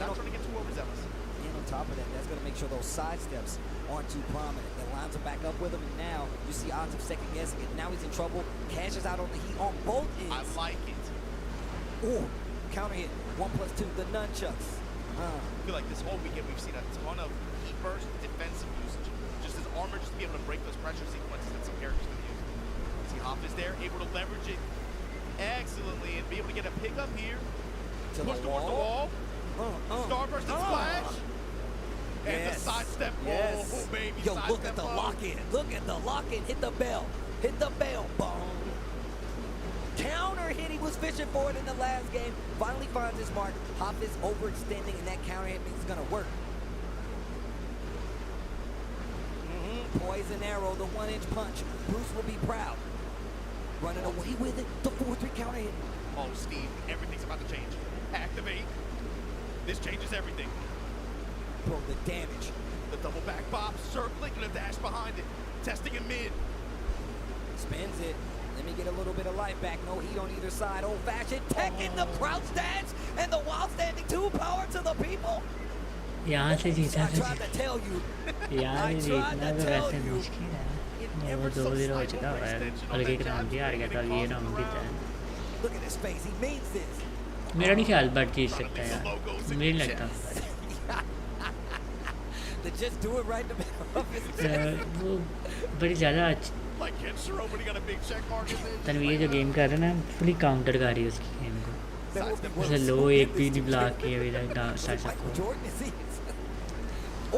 Not trying to get too overzealous. And on top of that, that's going to make sure those side steps aren't too prominent. That lines him back up with him, and now you see Atif second guessing it. Now he's in trouble. Cashes out on the heat on both ends. I like it. Ooh, counter hit. 1+2, the nunchucks. I feel like this whole weekend we've seen a ton of heat burst defensive usage. Just as armor, just to be able to break those pressure sequences that some characters can use. See Hafiz there, able to leverage it excellently and be able to get a pickup here. To Push the towards the wall. Starburst and splash. And the sidestep. Yes. Oh, baby. Yo, sidestep look at the low. lock-in. Look at the lock-in. Hit the bell. Hit the bell. Boom. Counter hit. He was fishing for it in the last game. Finally finds his mark. Hafiz overextending, and that counter hit means it's going to work. Poison arrow, the 1-inch punch. Bruce will be proud. Running away with it. The 4-3 counter hit. Oh, Steve, everything's about to change. Activate. This changes everything. Bro, the damage. The double back bop, circling, and a dash behind it. Testing in mid. Spins it. Let me get a little bit of life back. No heat on either side. Old-fashioned Tekken, the crouch dance, and the wild standing 2 power to the people. यहाँ से जीता I tried to tell you. यहाँ से जीतना तो वैसे मुश्किल है वो 2 दिन हो चुका है और एक राउंड ही हार गया था ये राउंड जीता है Look at his face. He means this. मेरा नहीं ख्याल बट जीत सकता है यार मुझे नहीं लगता They just do it right in the middle of his वो बड़ी ज़्यादा Like Kenshiro, but he got a big check mark in there. Tanveer जो गेम कर रहा है ना फुली काउंटर कर रही है उसकी गेम को जैसे लो एक भी नहीं ब्लॉक किए अभी तक side Michael Jordan is he?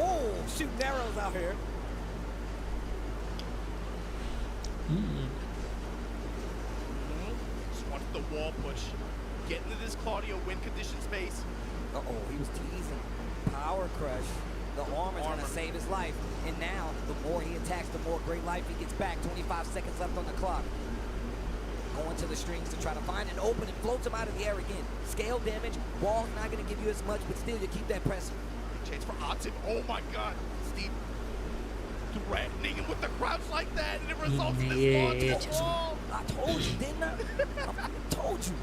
Oh, shooting arrows out here. Just wanted the wall push. Get into this Claudio win condition space. Uh-oh, he was teasing. Power crush. The armor is going to save his life. And now, the more he attacks, the more great life he gets back. 25 seconds left on the clock. Going to the strings to try to find an open and floats him out of the air again. Scale damage. Wall's not going to give you as much, but still you keep that pressure. Chance for Atif. Oh my God. Steve threatening him with the crouch like that, and it results in this launch to the wall. I told you, didn't I? I told you.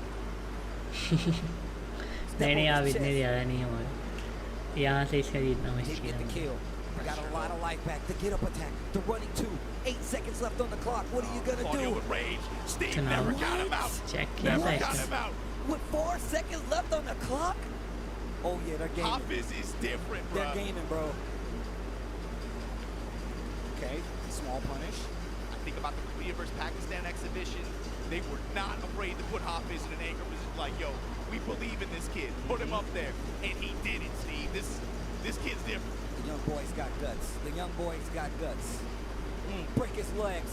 नहीं आप इतने ज़्यादा नहीं हो यहाँ से इसका जीतना Didn't मुश्किल get the है kill. Got a lot of life back. The get up attack. The running 2. 8 seconds left on the clock. What are you going to Claudio do? with rage. Steve Tonight. never got him out. Check किया Never था got इसका him out. With 4 seconds left on the clock? Oh, yeah, they're gaming. Hafiz is different, bro. They're gaming, bro. Okay, small punish. I think about the Korea versus Pakistan exhibition. They were not afraid to put Hafiz in an anchor position like, yo, we believe in this kid. Put him up there. And he did it, Steve. This kid's different. The young boy's got guts. The young boy's got guts. Break his legs.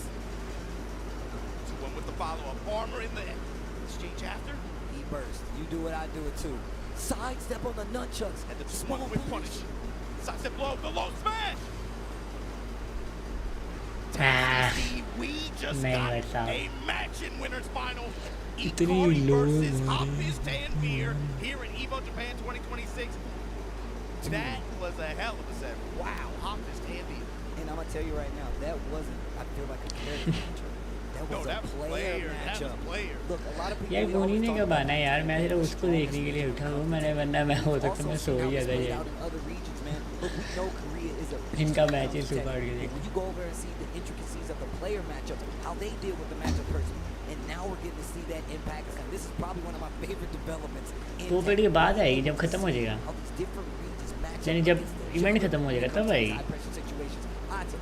2-1 with the follow-up. Armor in the exchange after. He burst. You do it, I do it too. Sidestep on the nunchucks. And the small 2-1 with punish. Sidestep low. The low smash. Steve, we just नहीं got बचा a match in winners final. इतनी Ikari low versus मारी। Hafiz Tanvir here in EVO Japan 2026. That was a hell of a set. Wow, Hafiz Tanvir. And I'm going to tell you right now, that wasn't, I feel like a character matchup. That No, was that a was player player. That was matchup. player. Look, a lot of people... यार we वो always नहीं talk का about बहाना यार मैं सिर्फ उसको देखने के लिए उठा हूँ मैंने वरना मैं हो सकता मैं सो ही जाता ये out in other regions, man. Look, we know Korea is a इनका मैच है But super when you go over and see the intricacies of the player matchup, how they deal with the matchup person, and now we're getting to see that in Pakistan. This is probably one of my favorite developments. In वो period बाद आएगी जब खत्म हो जाएगा how these different regions match यानी up जब against the event other खत्म हो when it जाएगा comes तब to आएगी side pressure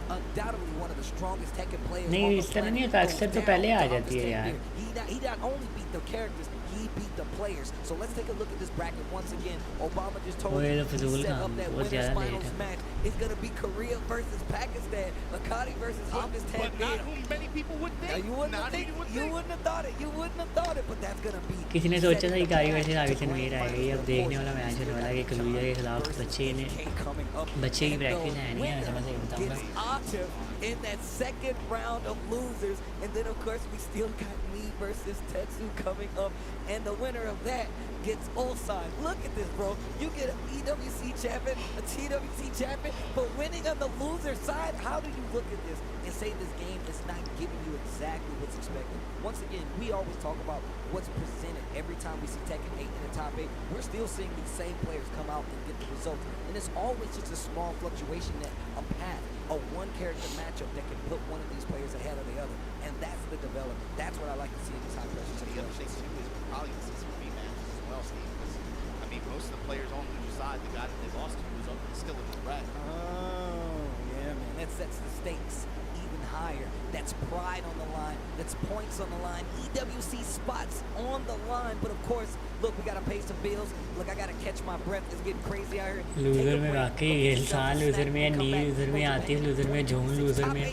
undoubtedly one of the strongest Tekken players नहीं, on the इस तरह planet. नहीं होता, अक्सर तो Goes पहले down आ to जाती है Office यार। 10 He not only beat the characters, he beat the players. So let's take a look at this bracket once again. Obama just told वो ये you तो he फजूल set काम, up that बहुत winners ज़्यादा लेट finals है। match. It's gonna be Korea versus Pakistan, Akari versus Hafiz But not Tanvir. who many people would Now, think. you wouldn't have Not who think, you would you think. wouldn't have thought it. You wouldn't have thought it, but that's gonna be. किसी ने सोचा था setting कि the कारी path versus to आगे से grand Mir आएगी, finals. अब Of देखने course, वाला मैच होने we're वाला है कि gonna कलूया के have खिलाफ versus बच्चे ने K coming up. बच्चे की And प्रैक्टिस the है नहीं, ऐसा मैं सही winner बताऊंगा। gets Atif in that second round of losers, and then of course we still got me versus Tetsu coming up, and the winner of that gets Ulsan. Look at this, bro. You get an EWC champion, a TWC champion, but winning on the loser side. How do you look at this and say this game is not giving you exactly what's expected? Once again, we always talk about what's presented every time we see Tekken 8 in the top 8. We're still seeing these same players come out and get the results, and it's always just a small fluctuation that a path, a one-character matchup that can put one of these players ahead of the other, and that's the development. That's what I like to see in these high-pressure The other thing situations. too is we're probably gonna see some rematches as well, Steve. Because I mean, most of the players on the side, the guy that they lost to was still in the red. Oh, yeah, man. That sets the stakes even higher. That's pride on the line. That's points on the line. EWC spots on the line. But of course, look, we got to pay some bills. Look, I got to catch my breath. It's getting crazy out here. Loser में वाकई इंसान loser में, नी loser में, Atif loser में, zone loser में,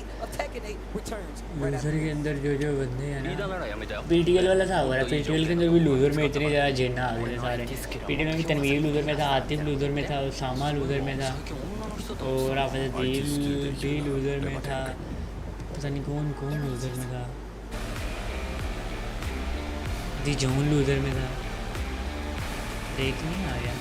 loser के अंदर जो जो बंदे हैं ना, पीटीएल वाला था हो रहा है, पीटीएल के अंदर भी लूजर में इतने ज़्यादा जिन आ गए सारे। पीटीएल में भी तनवीर लूजर में था, आतिफ लूजर में था, उसामा लूजर में था, और हाफिज दिल भी लूजर में था, पता नहीं कौन कौन लूजर में था, दी जोन लूजर में था, देख नहीं आ गया।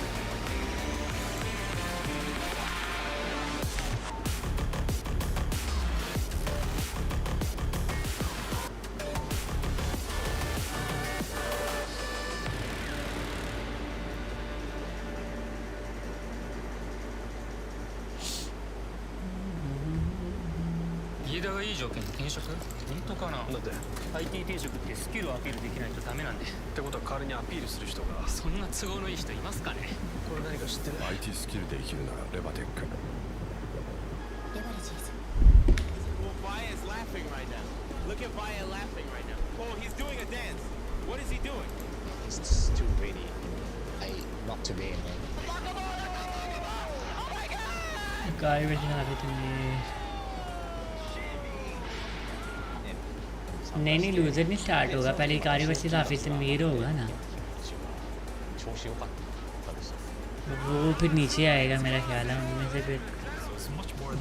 家田がいい条件で転職？本当かな？だって IT 転職ってスキルをアピールできないとダメなんで。ってことは代わりにアピールする人がそんな都合のいい人いますかね？これ何か知ってる？ IT スキルで生きるならレバテック。 Well, Vaya is laughing right now. Look at Vaya laughing right now. Oh, he's doing a dance. What is he doing? It's just too pretty. Not to be in it. कारी versus हाफिज तनवीर, नहीं नहीं loser नहीं start होगा, पहले कारी versus हाफिज तनवीर होगा ना, 調子良かったです。 वो फिर नीचे आएगा मेरा ख्याल है, उनमें से फिर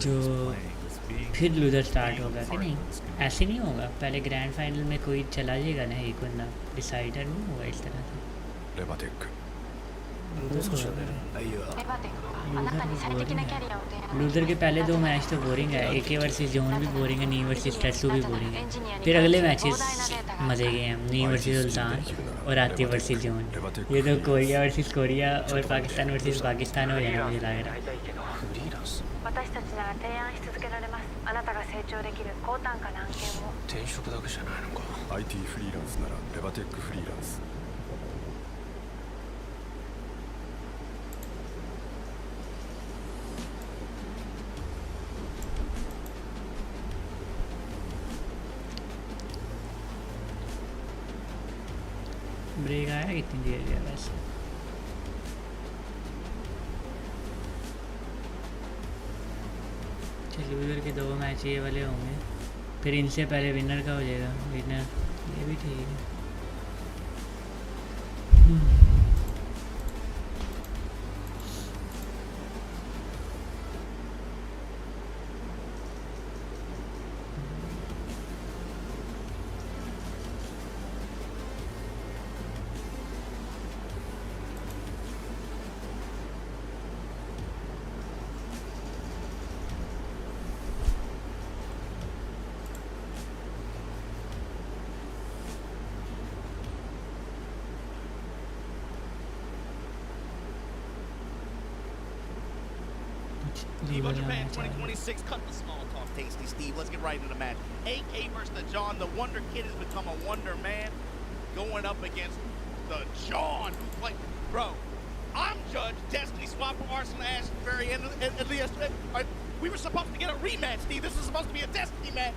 जो फिर लूजर स्टार्ट होगा कि नहीं, ऐसे नहीं होगा, पहले ग्रैंड फाइनल में कोई चला जाएगा ना, एक बंदा डिसाइडर नहीं होगा इस तरह से। レバテック。 लूजर के पहले दो मैच तो बोरिंग है, एके वर्सेस जोन भी बोरिंग है, नी वर्सेस टेट्सू भी बोरिंग है, फिर अगले मैचेस मज़े के हैं, नी वर्सेस सुल्तान और आतिफ वर्सेस जोन, ये तो कोरिया वर्सेस कोरिया और पाकिस्तान वर्सेस पाकिस्तान हो जाएगा मुझे लग रहा है। 私たちなら提案し続けられます。あなたが成長できる高単価な案件を。転職だけじゃないのか。 IT フリーランスならレバテックフリーランス。 ब्रेक आया कितनी देर गया वैसे, लूजर के दो मैच ये वाले होंगे, फिर इनसे पहले विनर का हो जाएगा, विनर ये भी ठीक है। Evo Japan 2026, cut the small talk, Tasty Steve. Let's get right into the match. AK versus the John. The Wonder Kid has become a Wonder Man, going up against the John. Like, bro, I'm Judge. Destiny swap for Arsenal Ash at the very end of the yesterday. We were supposed to get a rematch, Steve. This is supposed to be a Destiny match.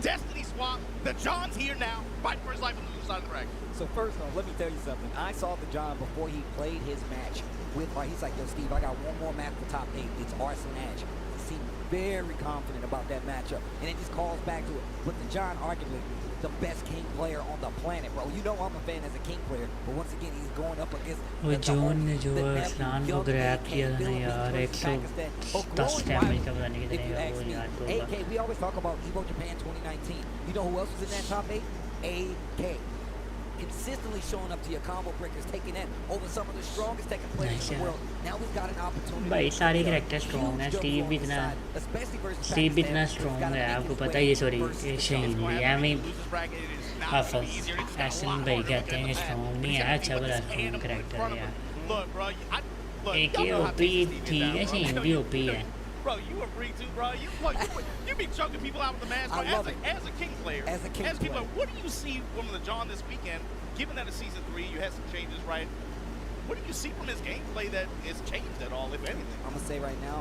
Destiny swap. The John's here now, fighting for his life on the other side of the bracket. So first off, let me tell you something. I saw the John before he played his match with, he's like, yo, Steve, I got one more match for top 8. It's Arson Ash. He seemed very confident about that matchup. And it just calls back to it. But the John, arguably, the best King player on the planet, bro. You know I'm a fan as a King player, but once again, he's going up against वो zone ने जो अरसलान को grab किया था ना यार 110 damage का पता नहीं कितने का वो यार AK, we always talk about Evo Japan 2019. You know who else was in that top 8? AK. Consistently showing up to your combo breakers, taking that over some of the strongest Tekken players in the world. Now we've got an opportunity. भाई सारे character strong हैं Steve भी इतना strong है आपको पता ही है sorry शहीद भी है मैं एसन भाई कहते हैं स्ट्रॉन्ग नहीं है अच्छा बड़ा स्ट्रॉन्ग कैरेक्टर है यार एक ही ओपी ठीक है शहीद भी ओपी है Bro, you a freak too, bro. You be choking people out with the mask. As a King player, what do you see from the John this weekend? Given that it's season 3, you had some changes, right? What do you see from his gameplay that is changed at all, if anything? I'm gonna say right now,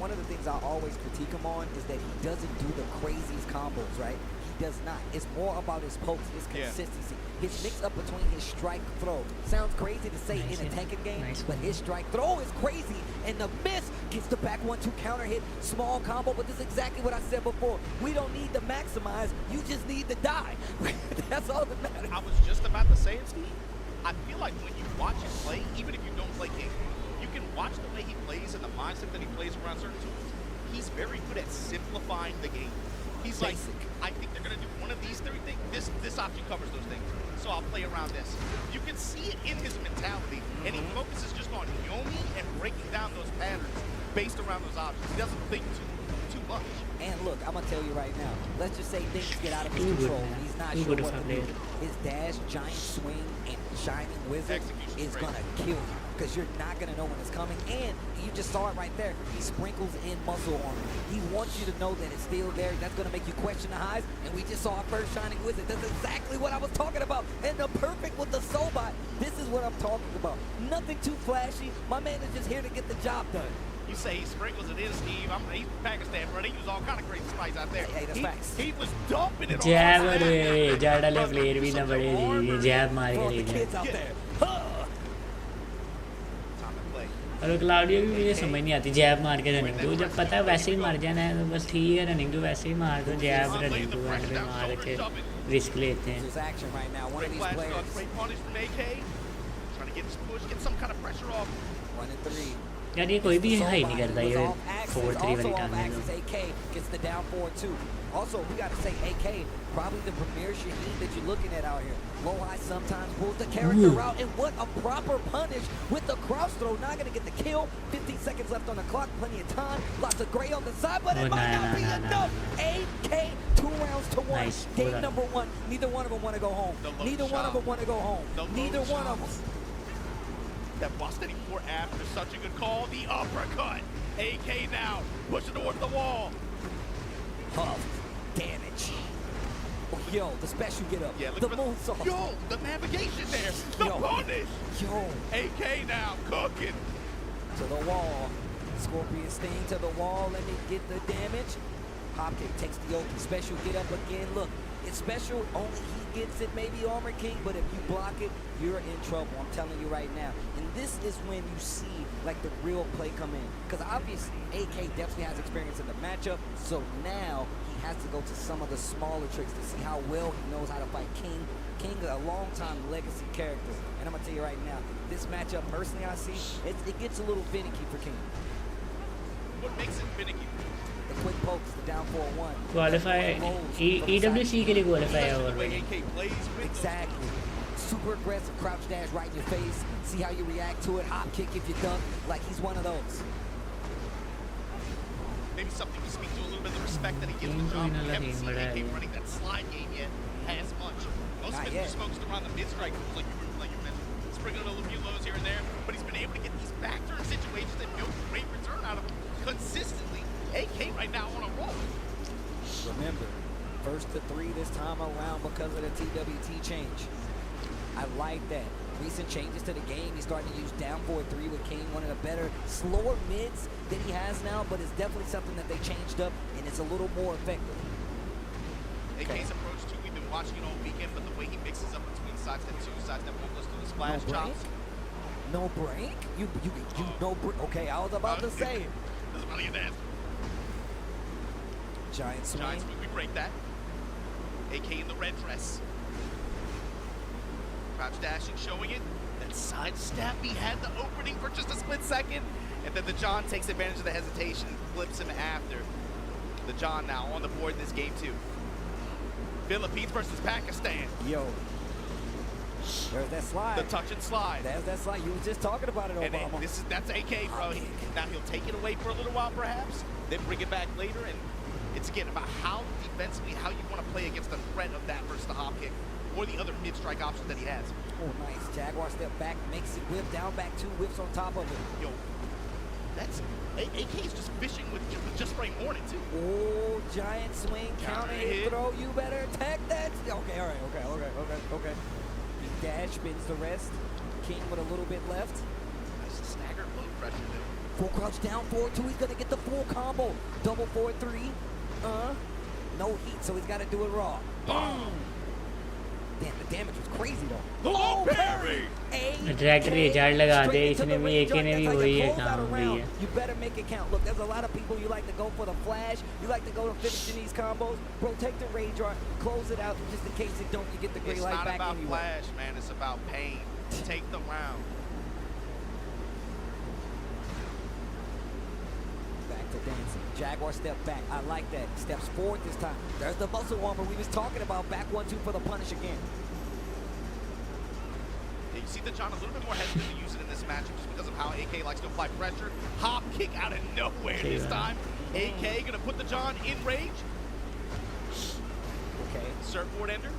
one of the things I always critique him on is that he doesn't do the craziest combos, right? He does not. It's more about his pokes, his consistency, his mix up between his strike throw. Sounds crazy to say in a Tekken game, but his strike throw is crazy, and the miss gets the back 1-2 counter hit, small combo, but this is exactly what I said before. We don't need to maximize, you just need to die. That's all that matters. I was just about to say it, Steve. I feel like when you watch him play, even if you don't play King, you can watch the way he plays and the mindset that he plays around certain tools. He's very good at simplifying the game. He's Basic. like, I think they're going to do one of these 3 things. This option covers those things. So I'll play around this. You can see it in his mentality, and he focuses just on Yomi and breaking down those patterns based around those options. He doesn't think too much. And look, I'm going to tell you right now, let's just say things get out of his control. He's not sure what to do. His dash, giant swing, and shining wizard is going to kill you because you're not going to know when it's coming. And you just saw it right there. He sprinkles in muscle on it. He wants you to know that it's still there. That's going to make you question the highs. And we just saw our first shining wizard. That's exactly what I was talking about. And the perfect with the Sobot. This is what I'm talking about. Nothing too flashy. My man is just here to get the job done. You say he sprinkles it in, Steve. He's from Pakistan, bro. They use all kind of crazy spice out there. Hey, that's facts. He was dumping it on जैब अरे ज़्यादा ले player भी ना बड़े ये जैब मार के ले जाए और क्लाउडियो भी मुझे समझ नहीं आती जैब मार के रनिंग दो जब पता है वैसे ही मर जाना है तो बस ठीक है रनिंग दो वैसे ही मार दो जैब रनिंग दो एंड पे मार के रिस्क लेते हैं यार ये कोई भी हाई नहीं करता ये 4-3 वाली time Also, we got to say AK, probably the premier Shaheen that you're looking at out here. Low high sometimes pulls the character out, and what a proper punish with the cross throw. Not going to get the kill. 15 seconds left on the clock, plenty of time. Lots of gray on the side, but it might not be enough. AK, 2 rounds to 1. Nice. Game number 1. Neither one of them want to go home. Neither one of them want to go home. Neither one of them. That Boston 4 after such a good call. The uppercut. AK now pushing towards the wall. Huff. Damage. Oh, yo, the special get up. Yeah, the moonsault. Yo, the navigation there. The punish. Yo. AK now cooking. To the wall. Scorpion Sting to the wall. Let me get the damage. Hopkick takes the Oki. Special get up again. Look, it's special. Only he gets it. Maybe Armor King. But if you block it, you're in trouble. I'm telling you right now. And this is when you see like the real play come in. Because obviously, AK definitely has experience in the matchup. So now he has to go to some of the smaller tricks to see how well he knows how to fight King. King is a long-time legacy character. And I'm going to tell you right now, this matchup, personally, I see, it gets a little finicky for King. What makes it finicky? The quick pokes, the down 4-1. Qualify EWC के लिए qualify है already. Exactly. Super aggressive crouch dash right in your face. See how you react to it. Hop kick if you dunk. Like he's one of those. Maybe something to speak to a little bit of the respect that he gives the job. We haven't seen AK running that slide game yet as much. Most of it was focused around the mid-strike moves like you mentioned. Sprinkling a few lows here and there, but he's been able to get these back turn situations that build great return out of him consistently. AK right now on a roll. Remember, 1st to 3 this time around because of the TWT change. I like that. recent changes to the game. He's starting to use down 4-3 with King, one of the better, slower mids that he has now, but it's definitely something that they changed up, and it's a little more effective. AK's approach too, we've been watching it all weekend, but the way he mixes up between sidestep 2, sidestep 1, goes to the splash chops. No break? You no break? Okay, I was about to say. This is about to get nasty. Giant swing. Giant swing, we break that. AK in the red dress. Crouch dashing, showing it. Then sidestep, he had the opening for just a split second. And then the John takes advantage of the hesitation, flips him after. The John now on the board in this game too. Philippines versus Pakistan. Yo. There's that slide. The touch and slide. There's that slide. You were just talking about it, And Obama. that's AK, bro. Now he'll take it away for a little while perhaps, then bring it back later, and it's again about how defensively, how you want to play against the threat of that versus the hop kick or the other mid-strike options that he has. Oh, nice. Jaguar step back, makes it whip, down back 2 whips on top of it. Yo, that's AK's just fishing with just straight Hornet too. Oh, giant swing, counter hit, throw. You better attack that. Okay, all right, okay. He dash, spins the rest. King with a little bit left. Nice staggered low pressure there. Full crouch down 4-2. He's gonna get the full combo. Double 4-3. No heat, so he's got to do it raw. Boom. Damn, the damage was crazy though. Oh, parry! Attractor recharge लगा दे इसने भी AK ने भी वही है काम भी है. You better make it count. Look, there's a lot of people you like to go for the flash. You like to go to finishing these combos. Bro, take the rage art, close it out, just in case it don't. You get the gray light back anyway. It's not about flash, man. It's about pain. Take the round. Back to dancing. Jaguar step back. I like that. Steps forward this time. There's the muscle warmer we was talking about. Back 1-2 for the punish again. Yeah, you see the John a little bit more hesitant to use it in this matchup just because of how AK likes to apply pressure. Hop kick out of nowhere this time. AK gonna put the John in range. Okay. Surfboard ender.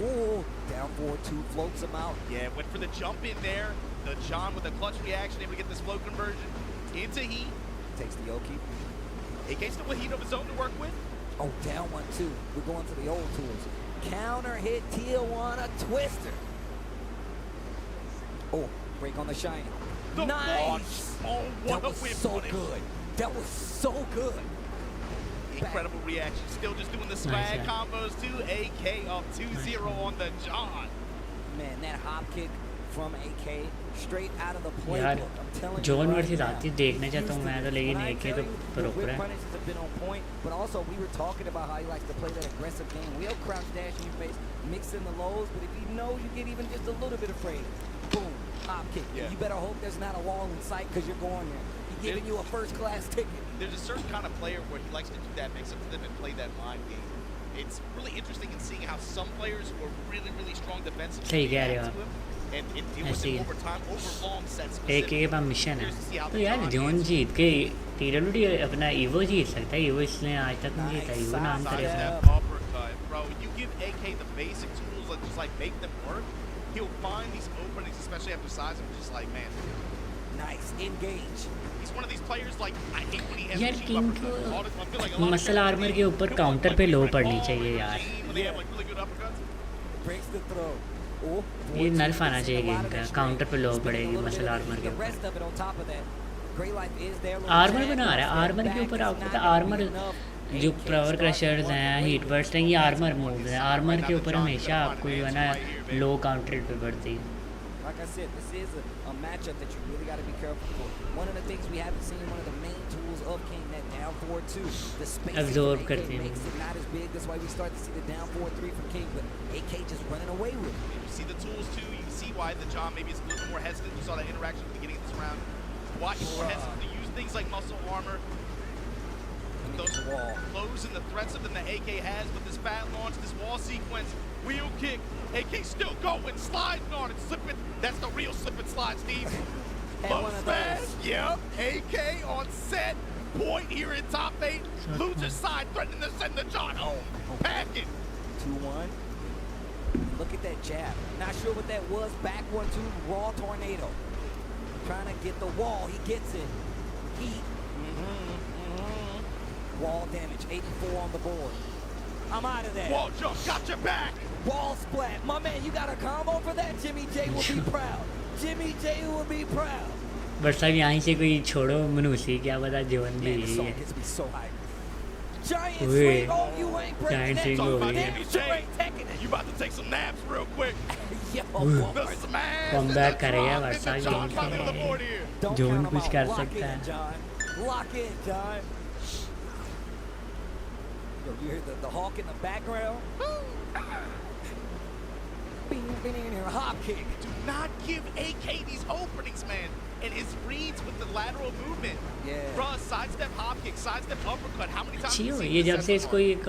Oh, down 4-2, floats him out. Yeah, went for the jump in there. The John with a clutch reaction, able to get this flow conversion into heat. Takes the Oki. AK still with heat of his own to work with. Oh, down 1-2. We're going to the old tools. Counter hit Tijuana Twister. Oh, break on the shiny. The nice. launch. Oh, what that a was whip so punish. good. That was so good. Incredible reaction. Still just doing the swag combos too. AK up 2-0 on the John. Man, that hop kick from AK straight out of the playbook. यार I'm telling you. John right versus now. आती देखना चाहता हूँ मैं तो लेकिन When I AK tell तो you, the proper whip है. punishes have been on point, but also we were talking about how he likes to play that aggressive game. We'll crouch dash in your face, mix in the lows, but if you know you get even just a little bit afraid, boom, hop kick. Yeah. You better hope there's not a wall in sight because you're going there. He's giving you a first-class ticket. There's a certain kind of player where he likes to do that mix up to them and play that mind game. It's really interesting in seeing how some players who are really, really strong defensively सही कह रहे हो react to him and deal with ऐसे him ही over time, over long sets. AK के पास mission है तो यार John जीत के TWD अपना ईवो जीत सकता है. ईवो इसने आज तक नहीं जीता. ईवो नाम करे अपना. Sidestep, uppercut, bro. You give AK the basic tools, like just like make them work. He'll find these openings, especially after size. I'm just like, man. Nice engage. He's one of these players like I hate when he has यार cheap king uppercuts. All the- I feel like a को lot of muscle players armour today के ऊपर don't counter want पे to low play पड़नी ball चाहिए यार. regime when they have like really good uppercuts. Breaks the throw. Oh, ये नर्फ आना चाहिए गेम का. काउंटर पे लो पड़ेगी मसल आर्मर के the ऊपर. rest of it on top of that. Great life is there. Armour बना रहा है. आर्मर के ऊपर आपको पता आर्मर जो पावर क्रशर्स हैं, हीट बर्स्ट हैं, ये आर्मर मूव है. आर्मर के ऊपर हमेशा आपको जो है ना लो काउंटर पे पड़ती है. Like I said, this is a matchup that you really got to be careful for. One of the things we haven't seen, one of the main tools of King, that down 4-2. The space Absorb AK करती है. makes it not as big. That's why we start to see the down 4-3 from King, but AK just running away with it. You see the tools too. You can see why the John maybe is a little bit more hesitant. You saw that interaction at the beginning of this round. Why he's more hesitant to use things like muscle armor. Those lows and the threats of them that AK has, but this fat launch, this wall sequence, wheel kick, AK still going, sliding on it, slipping. That's the real slip and slide, Steve. Low smash, yep. AK on set, point here in top 8. Loser side threatening to send the John home. Pack it. 2-1. Look at that jab. Not sure what that was. Back 1-2, raw tornado. Trying to get the wall. He gets it. Heat. Wall damage. 84 on the board. I'm out of there. Wall jump, got your back. Wall splat. My man, you got a combo for that? Jimmy J will be proud. Jimmy J will be proud. But साहब यहाँ से कोई छोड़ो मनुष्य क्या पता जीवन Man, भी this यही song है gets me so hyped. Giant Wait. swing. Oh, you ain't breaking Giant that. swing Talk over about here. that. You sure ain't taking it. You about to take some naps real quick. Yo, The smash. Come and back the करेगा drop, Varsha and the John game coming to the board पे here. Don't zone count 'em कुछ out. कर Lock सकता in, है John. Lock in, John. Yo, you hear the hawk in the background? Hop kick. Do not give AK these openings, man. And his reads with the lateral movement. Yeah. Bruh, sidestep hop kick, sidestep uppercut. How many times अच्छी have हो you ये seen जब this से so इसको एक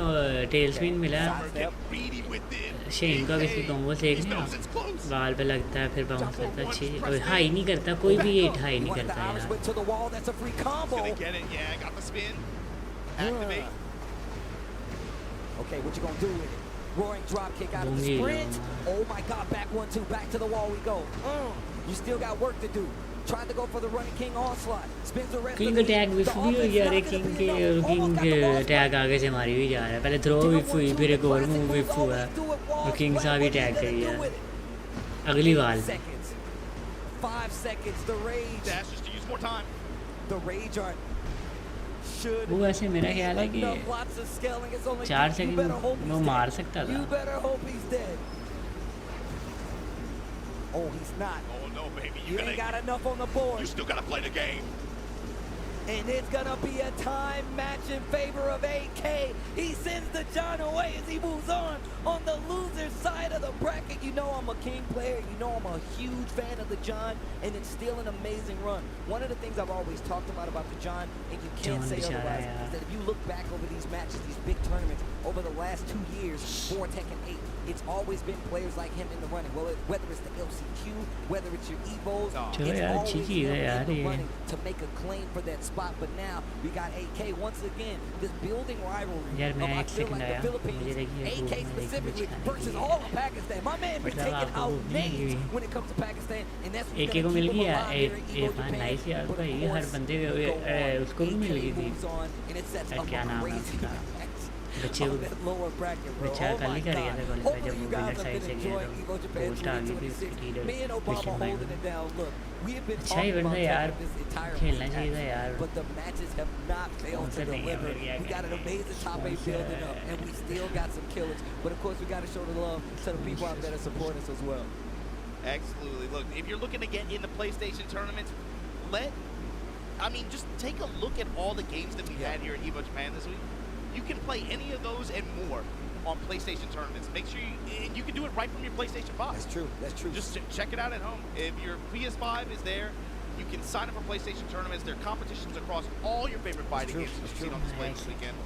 tell spin मिला Get greedy with it. Shane का किसी कॉम्बो देखने knows it's close. बाल पे लगता है फिर बाउंस करता है अच्छी और हाई नहीं करता कोई भी हिट हाई You नहीं wanted the करता Irish यार whip to the wall. That's a free combo. Gonna get it. Yeah, got the spin. Activate. Okay, what you gonna do with it? Roaring drop kick out of the Boom, sprint. Oh my God, back 1-2, back to the wall we go. You still got work to do. Tried to go for the running king onslaught. Spins the rest king of the tag the विफ भी हो offense गया not रे gonna king be के enough. Almost king got the ball tag split. आगे से मारी हुई जा रहा है पहले थ्रो विफ हुई फिर एक और मूव विफ हुआ और किंग साहब ही टैग कर दिया अगली बार Seconds. 5 seconds. The rage. Dash just to use more time. The rage art should वो ऐसे मेरा ख्याल है कि enough. Lots of scaling. It's only 4 you second better hope वो he's मार dead. सकता You था better hope he's dead. Oh, he's not. Oh no, baby. You ain't got enough on the board. You still gotta play the game. And it's gonna be a time match in favor of AK. He sends the John away as he moves on the loser side of the bracket. You know I'm a king player. You know I'm a huge fan of the John, and it's still an amazing run. One of the things I've always talked about the John, and you can't John say बेचारा otherwise, यार। is that if you look back over these matches, these big tournaments, over the last 2 years for Tekken 8, it's always been players like him in the running. Well, whether it's the LCQ, whether it's your Evos, चलो it's यार अच्छी always चीज़ है him यार in the ये running to make a claim for that spot. But now we got AK once again, this building rivalry यार मैं of I एक feel second like आया the मुझे Philippines, देखिए AK भूख में specifically खाने के versus लिए all of Pakistan. My man been मतलब taking आपको out भूख नहीं लगी names हुई when it comes to Pakistan, and that's एक को मिल गया एक नाइस यार भाई हर बंदे उसको भी मिल गई थी क्या नाम है उसका बच्चे को बच्चा कल ही कर गया था क्वालिफाई जब वो विनर साइड से गया तो पोस्ट आ गई थी उसकी लीडर क्वेश्चन मार्क अच्छा ही बंदा यार खेलना चाहिए था यार But the matches have not failed to deliver. We got an amazing top 8 building up, and we still got some killers. But of course, we got to show the love to the people out there that support us as well. Absolutely. Look, if you're looking to get in the PlayStation tournaments, just take a look at all the games that we've had here at EVO Japan this week. You can play any of those and more on PlayStation tournaments. Make sure you can do it right from your PlayStation 5. That's true. That's true. Just check it out at home. If your PS5 is there, you can sign up for PlayStation tournaments. There are competitions across all your favorite fighting games you've seen on display this weekend.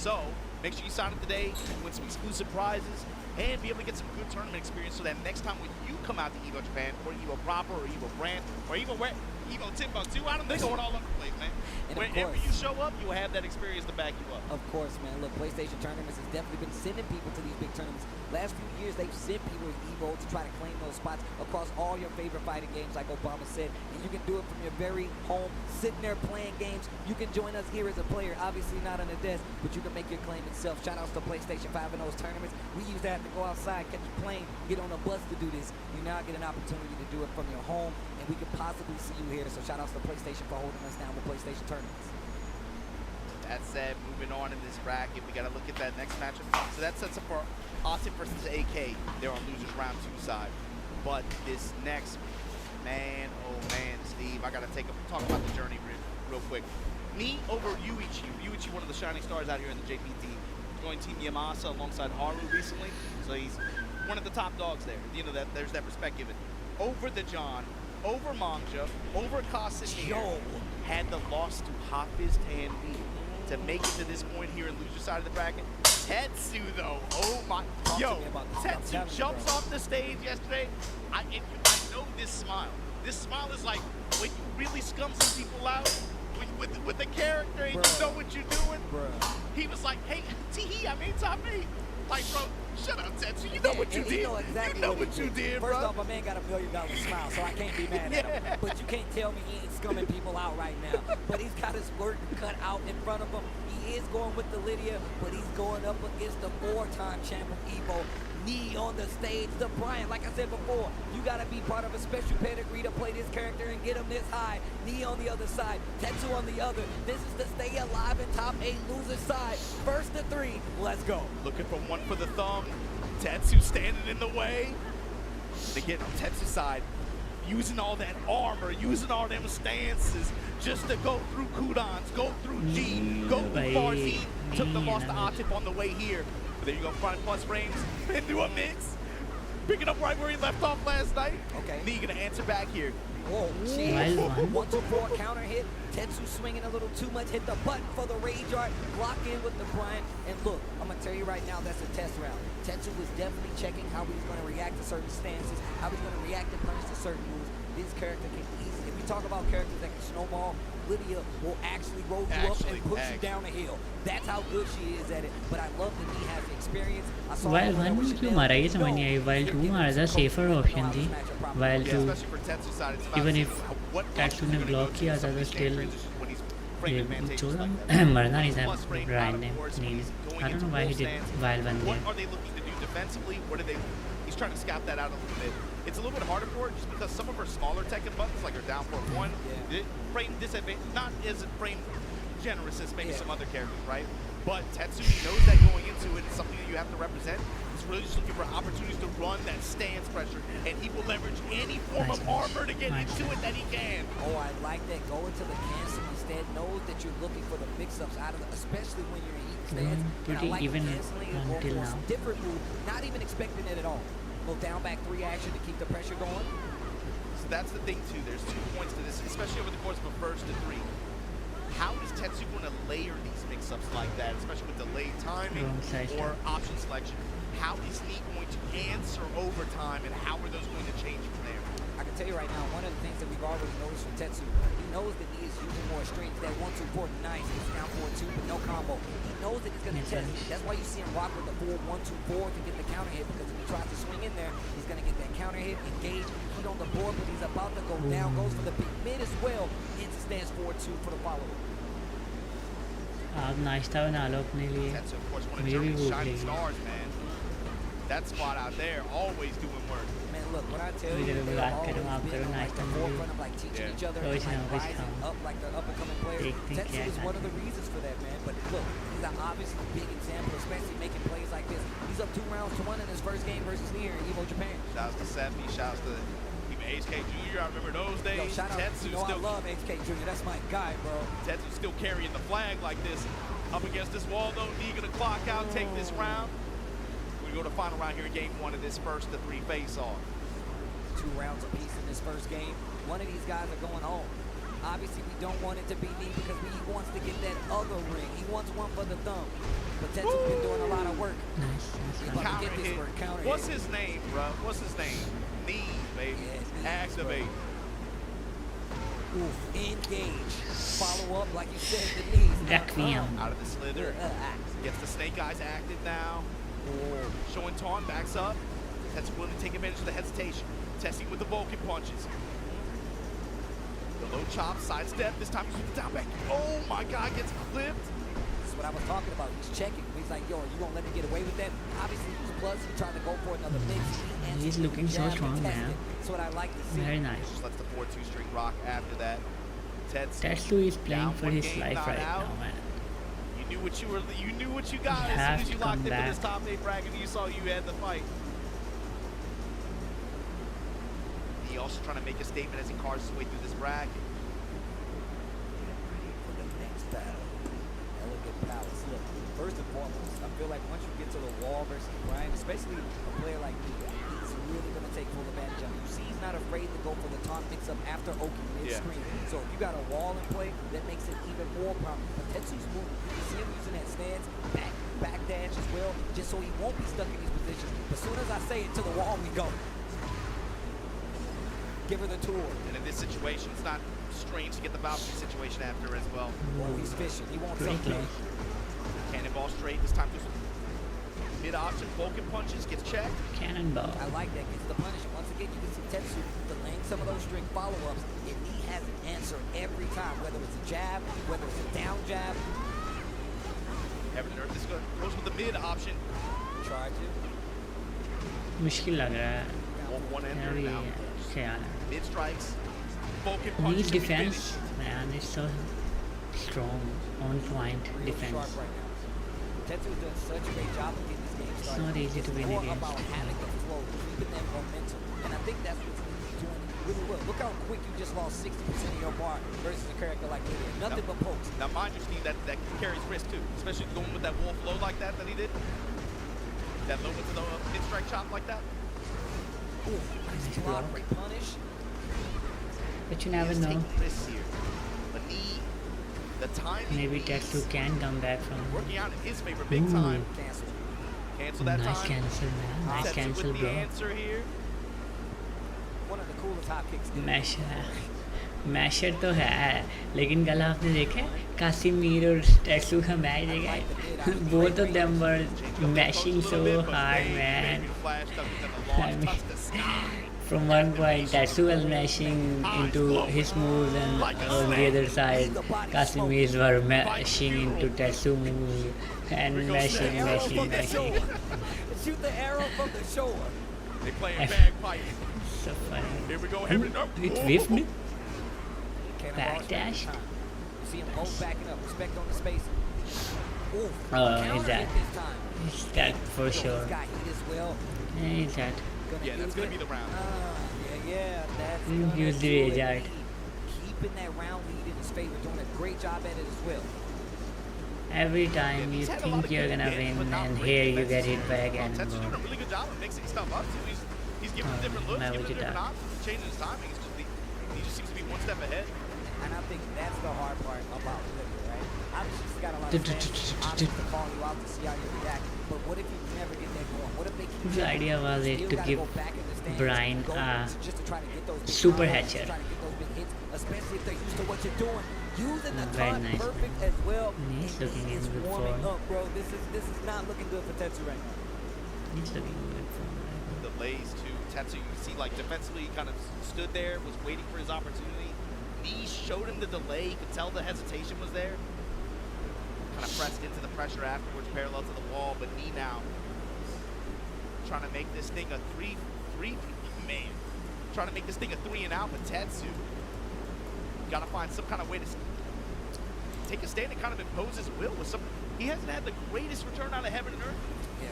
So make sure you sign up today, win some exclusive prizes, and be able to get some good tournament experience so that next time when you come out to EVO Japan, or EVO Proper, or EVO Brand, or EVO Timbuktu, I don't think going all over the place, man. And Whenever you show up, you'll have that experience to back you up. Of course, man. Look, PlayStation tournaments has definitely been sending people to these big tournaments. Last few years, they've sent people to EVO to try to claim those spots across all your favorite fighting games, like Obama said. And you can do it from your very home, sitting there playing games. You can join us here as a player, obviously not on the desk, but you can make your claim itself. Shout outs to PlayStation 5 in those tournaments. We used to have to go outside, catch a plane, get on a bus to do this. You now get an opportunity to do it from your home, and we could possibly see you here. So shout outs to PlayStation for holding us down with PlayStation tournaments. That said, moving on in this bracket, we got to look at that next matchup. So that sets up for Atif versus AK. They're on losers round 2 side. But this next, man, oh man, Steve, I got to talk about the journey real quick. Me over Yuichi. Yuichi, one of the shining stars out here in the JPT. Joined Team Yamasa alongside Haru recently. So he's one of the top dogs there. You know, there's that respect given. Over the John, over Manja, over Casimir. Had the loss to Hafiz Tanvi to make it to this point here in loser side of the bracket. Tetsu though, oh my, Tetsu jumps off the stage yesterday. I know this smile. This smile is like when you really scum some people out with the character and you know what you're doing. He was like, hey, Teehee, I mean top 8. Like, bro, Shut up, Tetsu. You know what you did. Know exactly you know what you did, First bro. off, my man got $1 million smile, so I can't be mad at him. But you can't tell me he ain't scumming people out right now. But he's got his work cut out in front of him. He is going with the Lydia, but he's going up against the 4-time champ of Evo. Knee on the stage to Brian. Like I said before, you got to be part of a special pedigree to play this character and get him this high. Knee on the other side, Tetsu on the other. This is the stay alive in top 8 loser side. First to 3, let's go. Looking for one for the thumb. Tetsu standing in the way. Again, on Tetsu's side, using all that armor, using all them stances just to go through cooldowns, go through G, go through Farsi. Took the loss to Atif on the way here. But there you go, front plus frames into a mix. Picking up right where he left off last night. Okay. Knee gonna answer back here. Whoa, Wild one. 1-2-4 counter hit. Tetsu swinging a little too much. Hit the button for the rage art. Lock in with the Brian. And look, I'm going to tell you right now, that's a test round. Tetsu was definitely checking how he's going to react to certain stances, how he's going to react and punish to certain moves. This character can easily, if we talk about characters that can snowball, Lydia will actually roll you up and push you down the hill. That's how good she is at it. But I love that he has the experience. I saw While one क्यों मारा ये समझ नहीं आई while 2 मारा था safer option थी while 2 especially for Tetsu's side, it's about even seeing if what Tetsu ने block किया था तो still when he's ये frame advantage. छोड़ा मरना नहीं था Brian ने नहीं I don't know why he did while one What there are they looking to do defensively? What are they? He's trying to scout that out a little bit. It's a little bit harder for her just because some of her smaller Tekken buttons, like her down for 1, frame disadvantage, not as frame generous as maybe some other characters, right? But Tetsu knows that going into it. It's something that you have to represent. He's really just looking for opportunities to run that stance pressure, and he will leverage any form of armor to get into it that he can. Oh, I like that. Go into the cancel instead. Knows that you're looking for the mix-ups out of the, especially when you're in heat stance. And I pretty like even canceling and going until for now. a different move, not even expecting it at all. Little down back 3 action to keep the pressure going. So that's the thing too. There's 2 points to this, especially over the course of a first to 3. How is Tetsu going to layer these mix-ups like that, especially with delayed timing or option selection? How is Knee going to answer overtime, and how are those going to change from there? I can tell you right now, one of the things that we've already noticed from Tetsu, he knows that he is using more strings. That 1-2-4 nice, it's down 4-2, but no combo. He knows that he's going to test. That's why you see him rock with the 4-1-2-4 to get the counter hit, because if he tries to swing in there, he's going to get that counter hit, engage, heat on the board, but he's about to go down, goes for the big mid as well, into stance 4-2 for the follow-up. आप नाश्ता बना लो अपने लिए Tetsu, of course, one of मुझे भी Germany's भूख shining लगी stars, man. That spot out there, always doing work. Man, look, when I tell you, इधर they're बात always करो आप being करो on like नाश्ता the मुझे forefront of like teaching each other rose and ना like कुछ rising खाऊं up like the up-and-coming players. देखते हैं Tetsu क्या is one of the reasons for that, man. But look, he's an obviously big example, especially making plays like this. He's up 2 rounds to 1 in his first game versus Nier in Evo Japan. Shouts to Sefi, shouts to even HK Jr. I remember those days. Yo, shout out, Tetsu's you know still, I love HK Jr. That's my guy, bro. Tetsu's still carrying the flag like this. Up against this wall, though, Knee gonna clock out, take this round. We go to final round here in game 1 of this first to 3 face-off. 2 rounds apiece in this first game. One of these guys are going home. Obviously, we don't want it to be Knee because he wants to get that other ring. He wants one for the thumb. But Tetsu's been doing a lot of work. He's about to Counter get this hit. work. Counter What's hit. his name, bro? What's his name? Knee, baby. Yeah, Activate. Oof. Engage. Follow up, like you said, the knees. Requiem. Out of the slither. Gets the snake eyes active now. Showing taunt, backs up. Tetsu willing to take advantage of the hesitation. Testing with the Vulcan punches. The low chop, sidestep. This time he's with the down back. Oh my god, gets clipped. This is what I was talking about. He's checking. He's like, yo, you gonna let me get away with that? Obviously, he's plus. He's trying to go for another mix. He's looking so strong now. That's what I like to see. Very nice Just lets the 4-2 string rock after that. Tetsu is playing for his life right now, man. You knew what you got You as have soon as you to locked come into back. this top 8 bracket and you saw you had the fight. He also trying to make a statement as he carves his way through this bracket. Ready for the next battle. Elegant Palace. Look, first and foremost, I feel like once you get to the wall versus Brian, especially a player like me, he's really going to take full advantage of it. You see, he's not afraid to go for the taunt mix-up after Oki mid-screen. So if you got a wall in play, that makes it even more prominent. But Tetsu's move, you see him using that stance, back dash as well, just so he won't be stuck in these positions. As soon as I say it, to the wall we go. Give her the tour. And in this situation, it's not strange to get the Valkyrie situation after as well. Oh, he's fishing. He wants Pretty something. close. Cannonball straight. This time Mid option, Vulcan punches, gets checked. Cannonball. I like that. Gets the punish. Once again, you can see Tetsu delaying some of those string follow-ups, and he has an answer every time, whether it's a jab, whether it's a down jab. Heaven and Earth, this goes with the mid option. Charge it. मुश्किल लग रहा है Wolf one ender अभी now. ख्याल है Mid strikes. Vulcan Need punches. to be defense, finished. man, it's so strong, on point Real defense. sharp right now. Tetsu is doing such a great job of getting this game started. not easy to win more against. about having the flow, keeping that momentum, and I think that's what's doing really well. Look how quick you just lost 60% of your bar versus a character like Lydia. Nothing but pokes. Now mind you, Steve, that carries risk too, especially going with that wolf low like that he did. That low into the mid strike chop like that. Ooh, nice block, great punish. But you never He's know. taking risks here. The knee, the timing. Maybe he's Tetsu can come back from. working out in his favor big Ooh. time. Cancel. Cancel that Nice time. cancel, man. Nice Tetsu cancel, with the bro. answer here. One of the coolest hop kicks. Masher तो है लेकिन कल आपने देखा कासिमीर और टेक्सू का match देखा both of them were mashing so hard, man. I mean, from one point Tetsu was mashing into his moves and on the other side Casimir were mashing into Tetsu moves and mashing. Shoot the arrow from the shore. They playing bagpipe. So funny. Here we go, Heaven and Earth. It whiffed me. Cannonball Backdash. You see him both backing up. Respect on the space. Ooh, Is that? Is that for sure? He's got heat as well. Is that? Yeah, that's going to be the round. Yeah, that's Use the rage art. Keeping that round lead in his favor, doing a great job at it as well. Every time you think you're gonna win and here you get hit by a Tetsu's doing a cannonball. really good job of mixing stuff up too. He's giving them different looks, why giving would them you different doubt? options, changing his timing. He just seems to be one step ahead. And I think that's the hard part about Liver, right? Obviously, he's got a lot of fans, obviously to call you out to see how you react. But what if you never get that going? What if they keep The idea was still it to gotta give go back in the stands, Brian go a just to try to get those big super combos, headshot. to try to get those big hits, especially if they're used to what you're doing. Using the Very time nice. perfect as well. He's and looking he in is good warming form. up, bro. This is not looking good for Tetsu right now. He's looking good for me. Delays to Tetsu. You can see like defensively he kind of stood there, was waiting for his opportunity. Knee showed him the delay. You could tell the hesitation was there. Kind of pressed into the pressure afterwards, parallel to the wall. But Knee now trying to make this thing a three, man. Trying to make this thing a 3 and out, but Tetsu got to find some kind of way to take a stand and kind of impose his will with some. He hasn't had the greatest return out of Heaven and Earth. Yeah.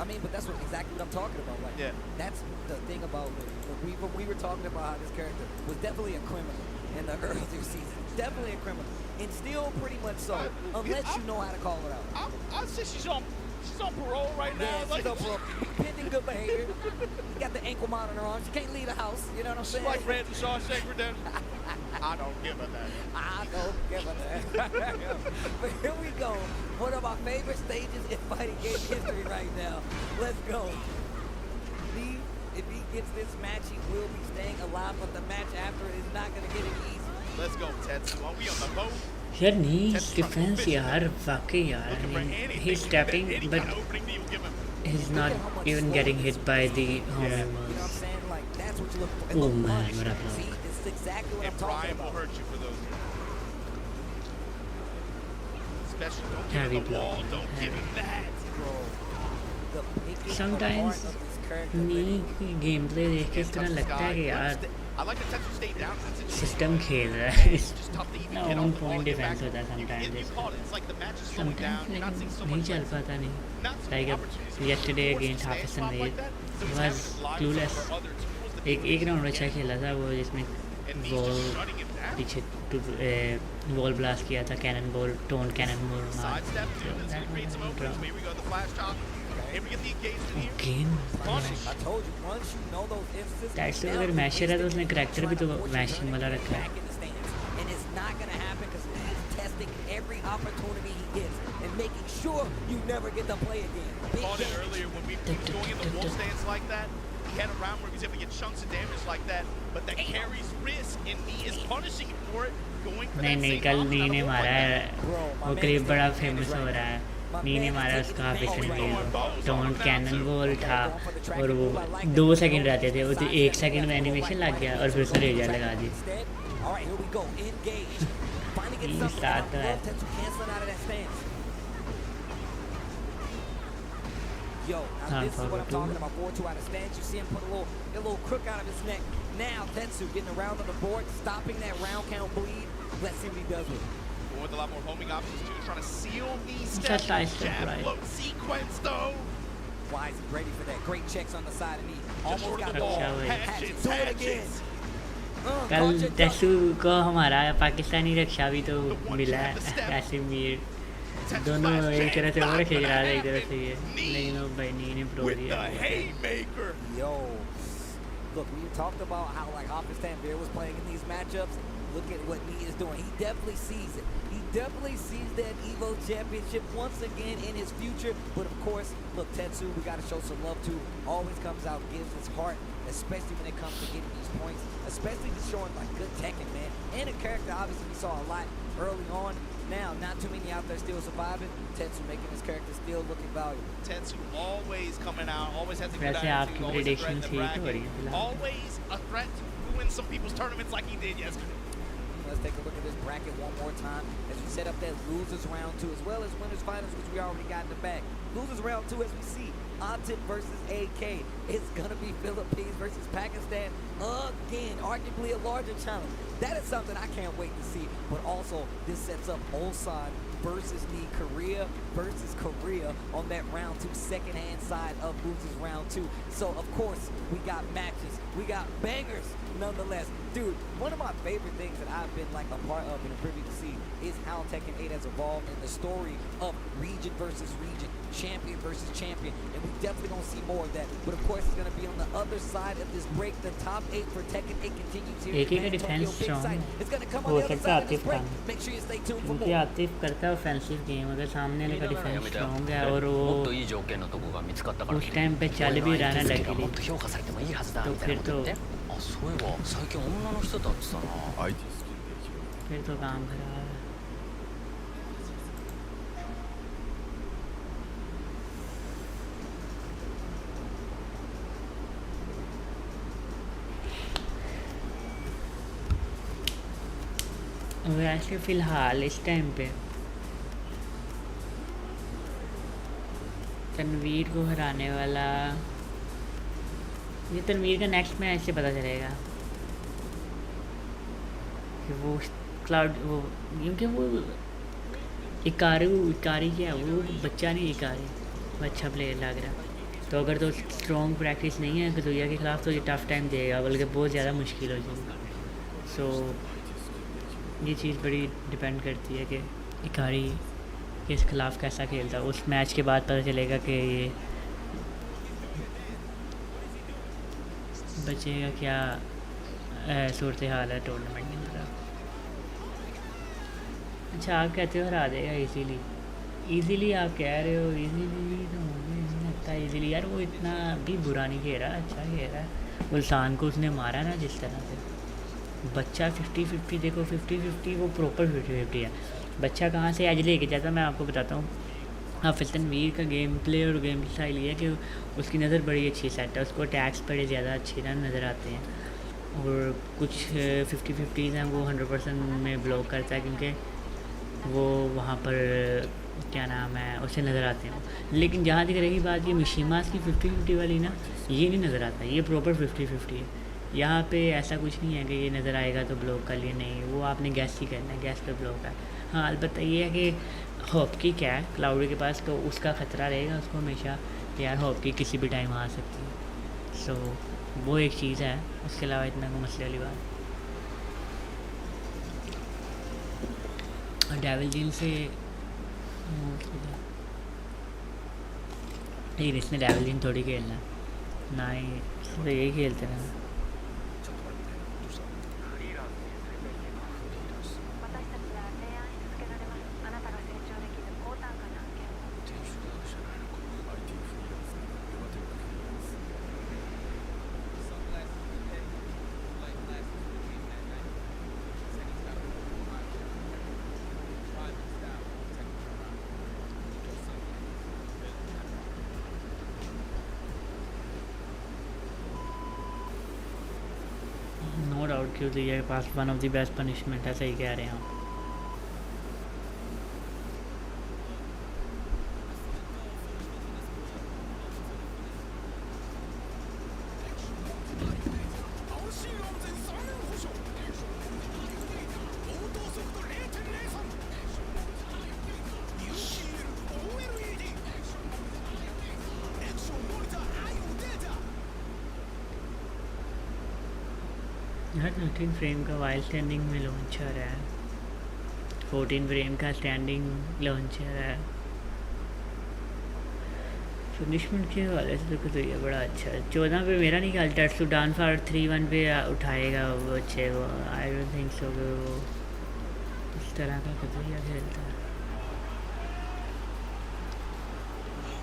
I mean, but that's exactly what I'm talking about. Like, Yeah. that's the thing about Liv. We were talking about how this character was definitely a criminal in the earlier season. Definitely a criminal. And still pretty much so, unless you know how to call it out. I'd say she's on parole right now. Yeah, she's up for pending good behavior. She got the ankle monitor on. She can't leave the house. You know what I'm She's saying? like Randy Shawshank Redemption. I don't give a that. I don't give a damn. But here we go. One of my favorite stages in fighting game history right now. Let's go. If he gets this match, he will be staying alive, but the match after is not going to get it easy. Let's go, Tetsu. Are we on the boat? यार knees defense यार वाकई यार I mean he's stepping but he's not even getting hit by the You know homing what I'm balls. saying? Like, that's what you look for. Oh, And the man, punch. what a block. See, this is exactly what And I'm talking Brian about. will hurt you for those. Especially don't give Heavy him the blow. wall. Don't give him that. Bro, the picking Sometimes apart of this character, knee gameplay देख के इस तरह लगता है कि यार I like the Tetsu stay down in that situation. System खेल रहा है It's just tough to even ना get on on the ball point and get back. defense होता है sometimes You called it. It's like the match is slowing sometimes down. You're not seeing लेकिन so नहीं much चल length. पाता नहीं Not so like many अब opportunities. yesterday Forced to against stay Hafizan spot Raid like that. So he's was having lives clueless over other tools that एक round अच्छा खेला था वो जिसमें and he's wall just shutting him down. पीछे wall blast किया था cannonball टोन कैनन बॉल मार Sidestep too. That's going to create some openings. Here we go. The flash top. Here we get the engagement here. Game Punish. I told you, once you know those instances, That's now अगर it's masher है तो उसने instant. Character भी तो Trying to force you mashing to वाला get रखा है back in the stands. And it's not going to happen because he is testing every opportunity he gets and making sure you never get to play again. Big Called it damage. earlier when we was going in the wolf stance like that. He had a round where he was able to get chunks of damage like that, but that carries risk, and he is punishing him for it, going for नहीं that नहीं same कल option knee out of ने wolf मारा like है that. Bro, my वो man clip is बड़ा doing famous damage हो right रहा है नी ने मारा उसका हाफ स्टैंड टोन कैनन बॉल था और वो 2 सेकंड रहते थे, वो 1 सेकंड में एनिमेशन लग गया और फिर उसने रेजा लगा दी। ये स्टार्ट तो है। Yo, now this is what I'm talking about. 4-2 out of stance. You see him put a little crook out of his neck. Now Tetsu getting around on the board, stopping that round count bleed. Let's see what he does with it. With a lot more homing options too, trying to seal these That's steps. nice, Jab right. float sequence though. Wise and ready for that. Great checks on the side and he almost got the अच्छा ball. भाई। Hatchet, do it again. कल टेसू को हमारा पाकिस्तानी रक्षा भी तो मिला है, ऐसे मीर दोनों एक तरह से वो रखे जा रहे, एक तरह से ये, लेकिन वो भाई नी ने प्रो With दिया। the haymaker. Yo, look, we talked about how like Hopper Bear was playing in these matchups. Look at what Nee is doing. He definitely sees it. He definitely sees that EVO championship once again in his future. But of course, look, Tetsu, we got to show some love to. Always comes out, gives his heart, especially when it comes to getting these points, especially just showing like good Tekken, man. And a character obviously we saw a lot early on. Now, not too many out there still surviving. Tetsu making his character still looking valuable. Tetsu always coming out, always has a good वैसे आपकी attitude, always a threat in prediction the ठीक हो रही bracket, है फिलहाल। always a threat to win some people's tournaments like he did yesterday. Let's take a look at this bracket one more time as we set up that losers round 2 as well as winners finals, which we already got in the bag. Losers round 2 as we see Atif versus AK. It's gonna be Philippines versus Pakistan again, arguably a larger challenge. That is something I can't wait to see. But also this sets up Ulsan versus Korea versus Korea on that round 2 second hand side of losers round 2. So of course we got matches, we got bangers nonetheless. Dude, one of my favorite things that I've been like a part of and privy to see is how Tekken 8 has evolved in the story of region versus region, champion versus champion, and we definitely gonna see more of that. But of course it's gonna be on the other side of this break. The top 8 for Tekken 8 continues here. एक का defence strong It's gonna come on हो the other सकता है side of this Atif break. का, Make sure you stay tuned for क्योंकि more. Atif करता है offensive game, अगर सामने वाले का डिफेंस स्ट्रॉन्ग है और वो もっといい条件のとこが見つかったから उस टाइम पे चल भी रहा ना 俺の相手スキルが लकीली もっと評価されてもいいはずだ तो みたいな फिर こと तो 言ってあそういえば最近女の人たちさな IT スキルで生きる फिर तो काम खराब है। वैसे फिलहाल इस टाइम पे तनवीर को हराने वाला, ये तनवीर का नेक्स्ट मैच से पता चलेगा कि वो क्लाउड वो, क्योंकि वो इकारी क्या है, वो बच्चा नहीं इकारी, वो अच्छा प्लेयर लग रहा है। तो अगर तो स्ट्रॉन्ग प्रैक्टिस नहीं है कदुया के ख़िलाफ़ तो ये टफ़ टाइम देगा, बल्कि बहुत ज़्यादा मुश्किल हो जाएगी। सो ये चीज़ बड़ी डिपेंड करती है कि इकारी किस खिलाफ़ कैसा खेलता है। उस मैच के बाद पता चलेगा कि ये बच्चे का क्या सूरत हाल है टूर्नामेंट में। अच्छा आप कहते हो हरा देगा इजीली आप कह रहे हो इजीली, तो मुझे नहीं लगता इजीली यार, वो इतना भी बुरा नहीं खेल रहा, अच्छा खेल रहा है। उल्सान को उसने मारा ना जिस तरह से, बच्चा 50-50 देखो 50-50 वो प्रॉपर 50-50 है। बच्चा कहाँ से एज लेके जाता मैं आपको बताता हूँ। हाफिज़ तनवीर का गेम प्ले और गेम स्टाइल ये है कि उसकी नज़र बड़ी अच्छी सेट है, उसको अटैक्स बड़े ज़्यादा अच्छे ना नज़र आते हैं, और कुछ 50-50 हैं वो 100% में ब्लॉक करता है, क्योंकि वो वहाँ पर क्या नाम है उसे नज़र आते हैं। लेकिन जहाँ तक रही बात ये मिशीमास की 50-50 वाली ना, ये नहीं नज़र आता, ये प्रॉपर 50-50 है। यहाँ पे ऐसा कुछ नहीं है कि ये नज़र आएगा तो ब्लॉक कर लिए, नहीं, वो आपने गैस ही करना है, गैस पे ब्लॉक है। हाँ अलबत्ता ये है कि हॉप की क्या है क्लाउडी के पास, तो उसका ख़तरा रहेगा उसको हमेशा, यार हॉप की किसी भी टाइम आ सकती है। सो वो एक चीज़ है, उसके अलावा इतना कोई मसले वाली बात। और डेविल जील से लेकिन इसने डेविल जील थोड़ी खेलना है ना, ही तो यही खेलते रहना। 私たちは提案し続けられます。あなたが成長できる高単価な案件を。 IT フリーランスならレバテックフリーランス Tekken एक्यूटली के पास one of the best punishment है, सही कह रहे हैं आप। हर 13 फ्रेम का वाइल स्टैंडिंग में लॉन्चर है, 14 फ्रेम का स्टैंडिंग लॉन्चर है। पनिशमेंट के हवाले से तो ये बड़ा अच्छा है। 14 पे मेरा नहीं ख्याल टच टू डाउन फॉर 3-1 पे उठाएगा वो अच्छे वो, आई डोंट थिंक सो कि वो इस तरह का कतरिया खेलता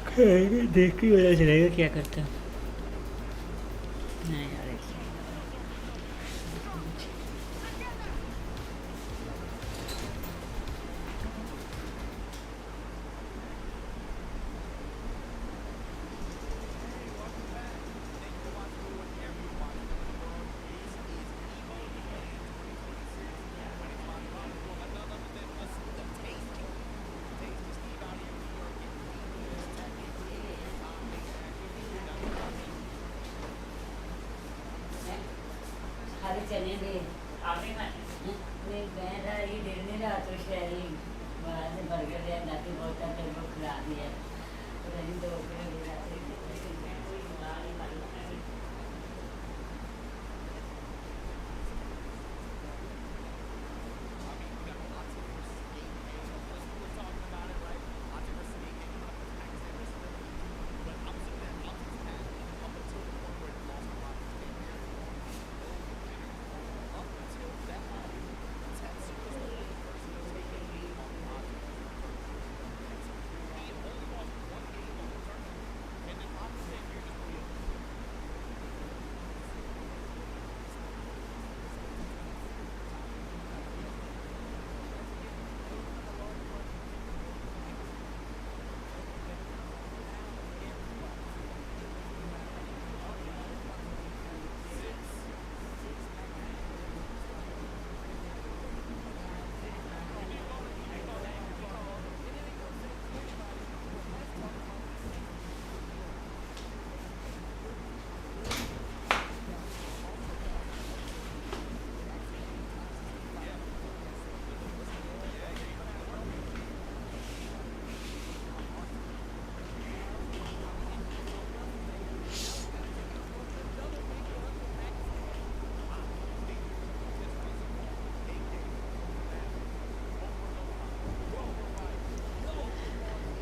है। देख के पता चलेगा क्या करता है। नहीं यार चने दे नहीं मैं था ये देर नहीं रहा तो शहरी वहाँ से बर्गर ले जाती बहुत तेरे को खिला दिया तो नहीं तो फिर ले जाते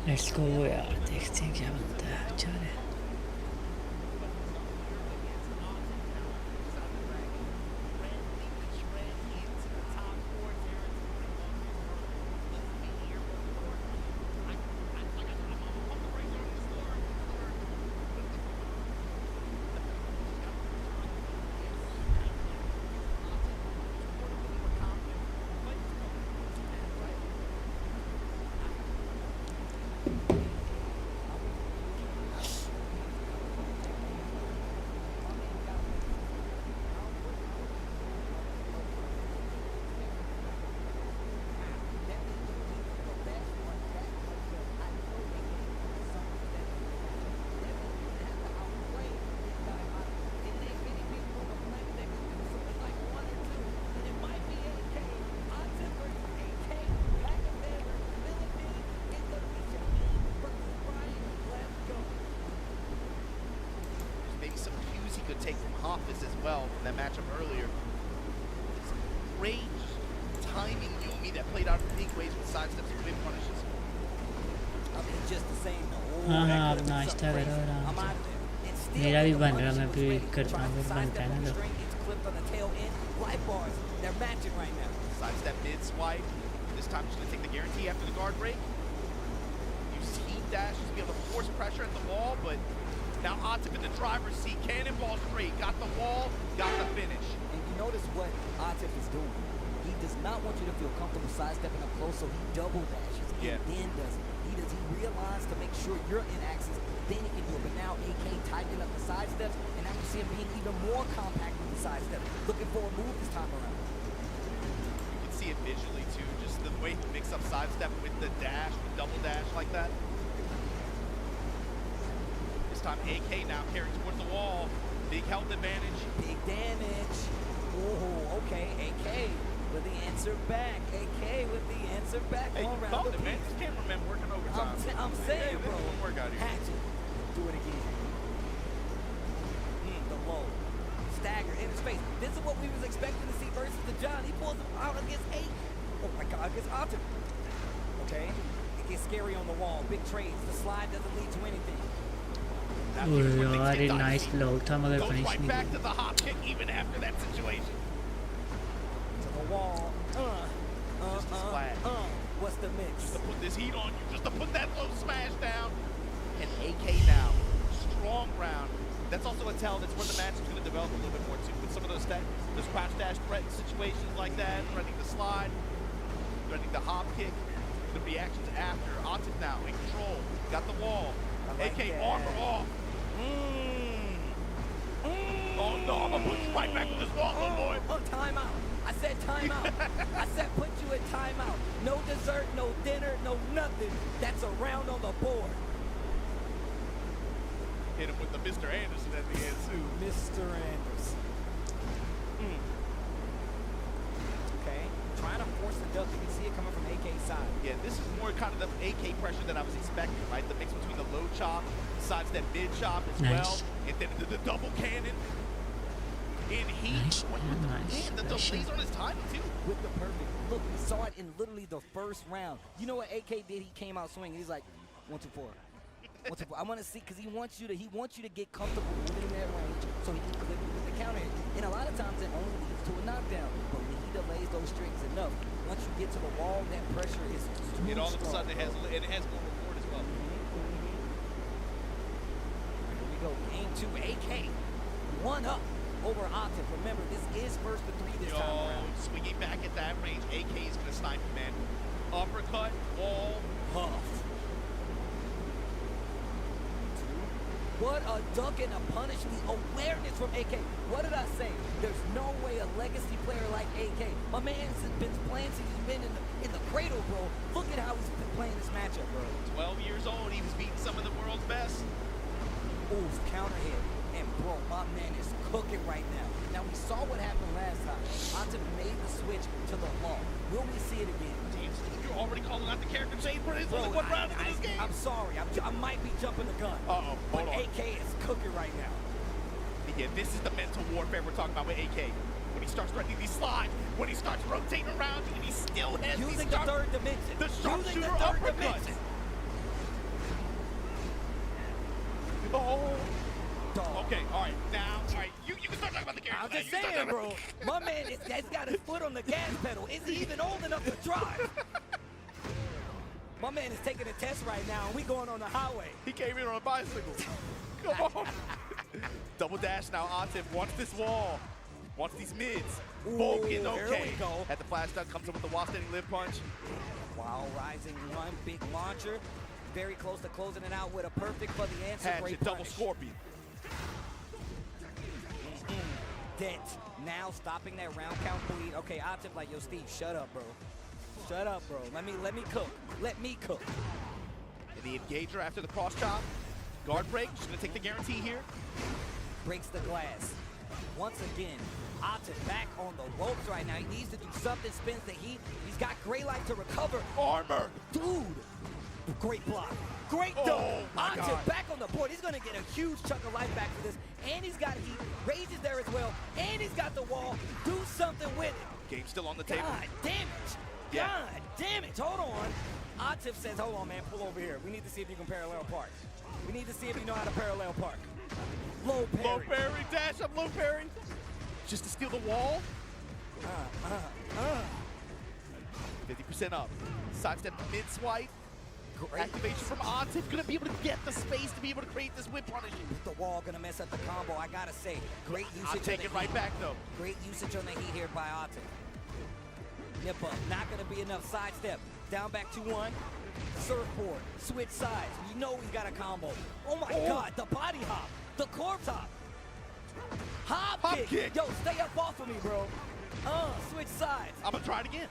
लेट्स गो यार, देखते हैं क्या बनता है। अच्छा है could take from Hafiz as well from that matchup earlier. Some great timing Yumi that played out in big ways with sidesteps and whip punishes. I mean, just the same. हाँ हाँ अब नाश्ता करो आराम से, मेरा भी बन रहा, मैं भी करता हूँ, फिर बनता है ना तो। Sidestep mid swipe. This time she's going to take the guarantee after the guard break. Use heat dash to be able to force pressure at the wall, but now Atif in the driver's seat, cannonball straight, got the wall, got the finish. And you notice what Atif is doing. He does not want you to feel comfortable sidestepping up close, so he double dashes and then does it. Does he realize to make sure you're in axis, then he can do it. But now AK tightening up the side steps, and now you see him being even more compact with the side steps, looking for a move this time around. You can see it visually too, just the way he mix up sidestep with the dash, with double dash like that. This time AK now carrying towards the wall. Big health advantage. Big damage. Oh, okay, AK with the answer back. AK with the answer back. Hey, Going you around thought the it, man. piece. This cameraman working overtime. I'm saying, bro. This work out here. Hatchet. Do it again. The low. Stagger in his face. This is what we was expecting to see versus the John. He pulls him out against 8. Oh my God, against Optic. Okay. It gets scary on the wall. Big trades. The slide doesn't lead to anything. यार nice lock था मगर Goes finish right नहीं back to the hop kick even after that situation. To the wall. Just a splash. What's the mix? Just to put this heat on you, just to put that low smash down. And AK now, strong round. That's also a tell that's where the match is going to develop a little bit more too. With some of those crouch dash threat situations like that, threatening the slide, threatening the hop kick. The reactions after. Atif now in control. Got the wall. Like AK that. armor off. Oh no, I'm gonna put you right back with this wall, little boy. Oh, timeout. I said timeout. I said put you in timeout. No dessert, no dinner, no nothing. That's a round on the board. Hit him with the Mr. Anderson at the end too. Mr. Anderson. Okay, trying to force the duck. You can see it coming from AK's side. Yeah, this is more kind of the AK pressure that I was expecting, right? The mix between the low chop, sidestep mid chop as well, and then the double cannon in heat. nice The delays on his timing too. With the perfect look, we saw it in literally the first round. You know what AK did? He came out swinging. He's like 1, 2, 4. 1, 2, 4. I want to see because he wants you to get comfortable within that range so he can clip with the counter hit. And a lot of times it only leads to a knockdown. But when he delays those strings enough, once you get to the wall, that pressure is too And all of a strong, sudden it has more reward as well. Here we go, game 2. AK 1 up over Octave. Remember, this is first to 3 this time around. Swinging back at that range, AK is going to snipe him, man. Uppercut, wall, Huff. What a duck and a punish. The awareness from AK. What did I say? There's no way a legacy player like AK. My man's been playing since he's been in the cradle, bro. Look at how he's been playing this matchup, bro. 12 years old, he was beating some of the world's best. Ooh, counter hit. And bro, my man is cooking right now. Now we saw what happened last time. Octave made the switch to the law. Will we see it again? You're already calling out the character change, but it's only one round into this game. I'm sorry. I might be jumping the gun. Uh-oh, But hold on. AK is cooking right now. Yeah, this is the mental warfare we're talking about with AK. When he starts threatening these slides, when he starts rotating around, and he still has Using these the third dimension. the Using the sharpshooter third uppercuts. dimension. Oh. Dog. Okay, all right, now, all right, you can start talking about the character. I'm just saying, bro. My man has got his foot on the gas pedal. Is he even old enough to drive? My man is taking a test right now, and we going on the highway. He came in on a bicycle. Come on. Double dash now. Atif wants this wall. Wants these mids. Vulcan, okay. There we go. At the flash duck, comes up with the wall standing lip punch. Wow, rising run, big launcher. Very close to closing it out with a perfect for the answer. Hatchet, Great double punish. scorpion. Dent. Now stopping that round count bleed. Okay, Atif like, yo, Steve, shut up, bro. Shut up, bro. Let me cook. Let me cook. And the engager after the cross chop. Guard break, just gonna take the guarantee here. Breaks the glass. Once again, Atif back on the ropes right now. He needs to do something, spins the heat. He's got Gray Light to recover. Armor. Dude. Great block. Great Oh, dunk. my Atif God. back on the board. He's going to get a huge chunk of life back for this. And he's got heat. Rage is there as well. And he's got the wall. Do something with it. Game still on the table. God damn it. Yeah. God damn it. Hold on. Atif says, hold on, man. Pull over here. We need to see if you can parallel park. We need to see if you know how to parallel park. Low parry. Low parry, dash up, low parry. Just to steal the wall. 50% up. Sidestep mid swipe. Great. Activation from Atif. Gonna be able to get the space to be able to create this whip punish. The wall gonna mess up the combo. I gotta say, great usage. I'll take on it the right heat. back though. Great usage on the heat here by Atif. Nip up. Not gonna be enough sidestep. down back 2-1. Surfboard, switch sides. You know he's got a combo. Oh my God, the body hop, the corpse hop. Hop kick. Yo, stay up off of me, bro. Switch sides. I'm gonna try it again.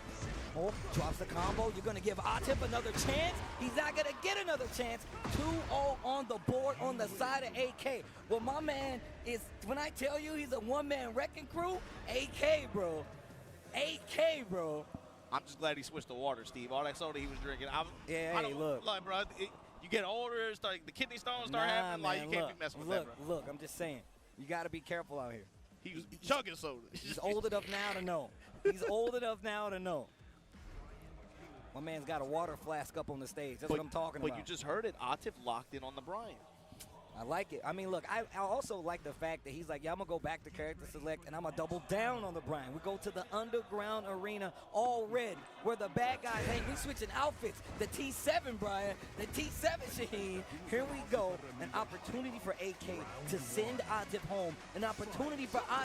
Oh, drops the combo. You're gonna give Atif another chance. He's not gonna get another chance. 2-0 on the board on the side of AK. Well, my man is, when I tell you he's a one-man wrecking crew, AK, bro. AK, bro. I'm just glad he switched the water, Steve. All that soda he was drinking. I Hey, look. Like, bro, you get older, the kidney stones start happening. Like, you can't be messing with that, bro. Look, I'm just saying. You got to be careful out here. He was chugging soda. He's old enough now to know. He's old enough now to know. My man's got a water flask up on the stage. That's what I'm talking about. But you just heard it. Atif locked in on the Brian. I like it. I mean, look, I also like the fact that he's like, yeah, I'm going to go back to character select, and I'm going to double down on the Brian. We go to the underground arena, all red, where the bad guys hang. We switching outfits. The T7, Brian. The T7, Shaheen. Here we go. An opportunity for AK to send Atif home. An opportunity for Atif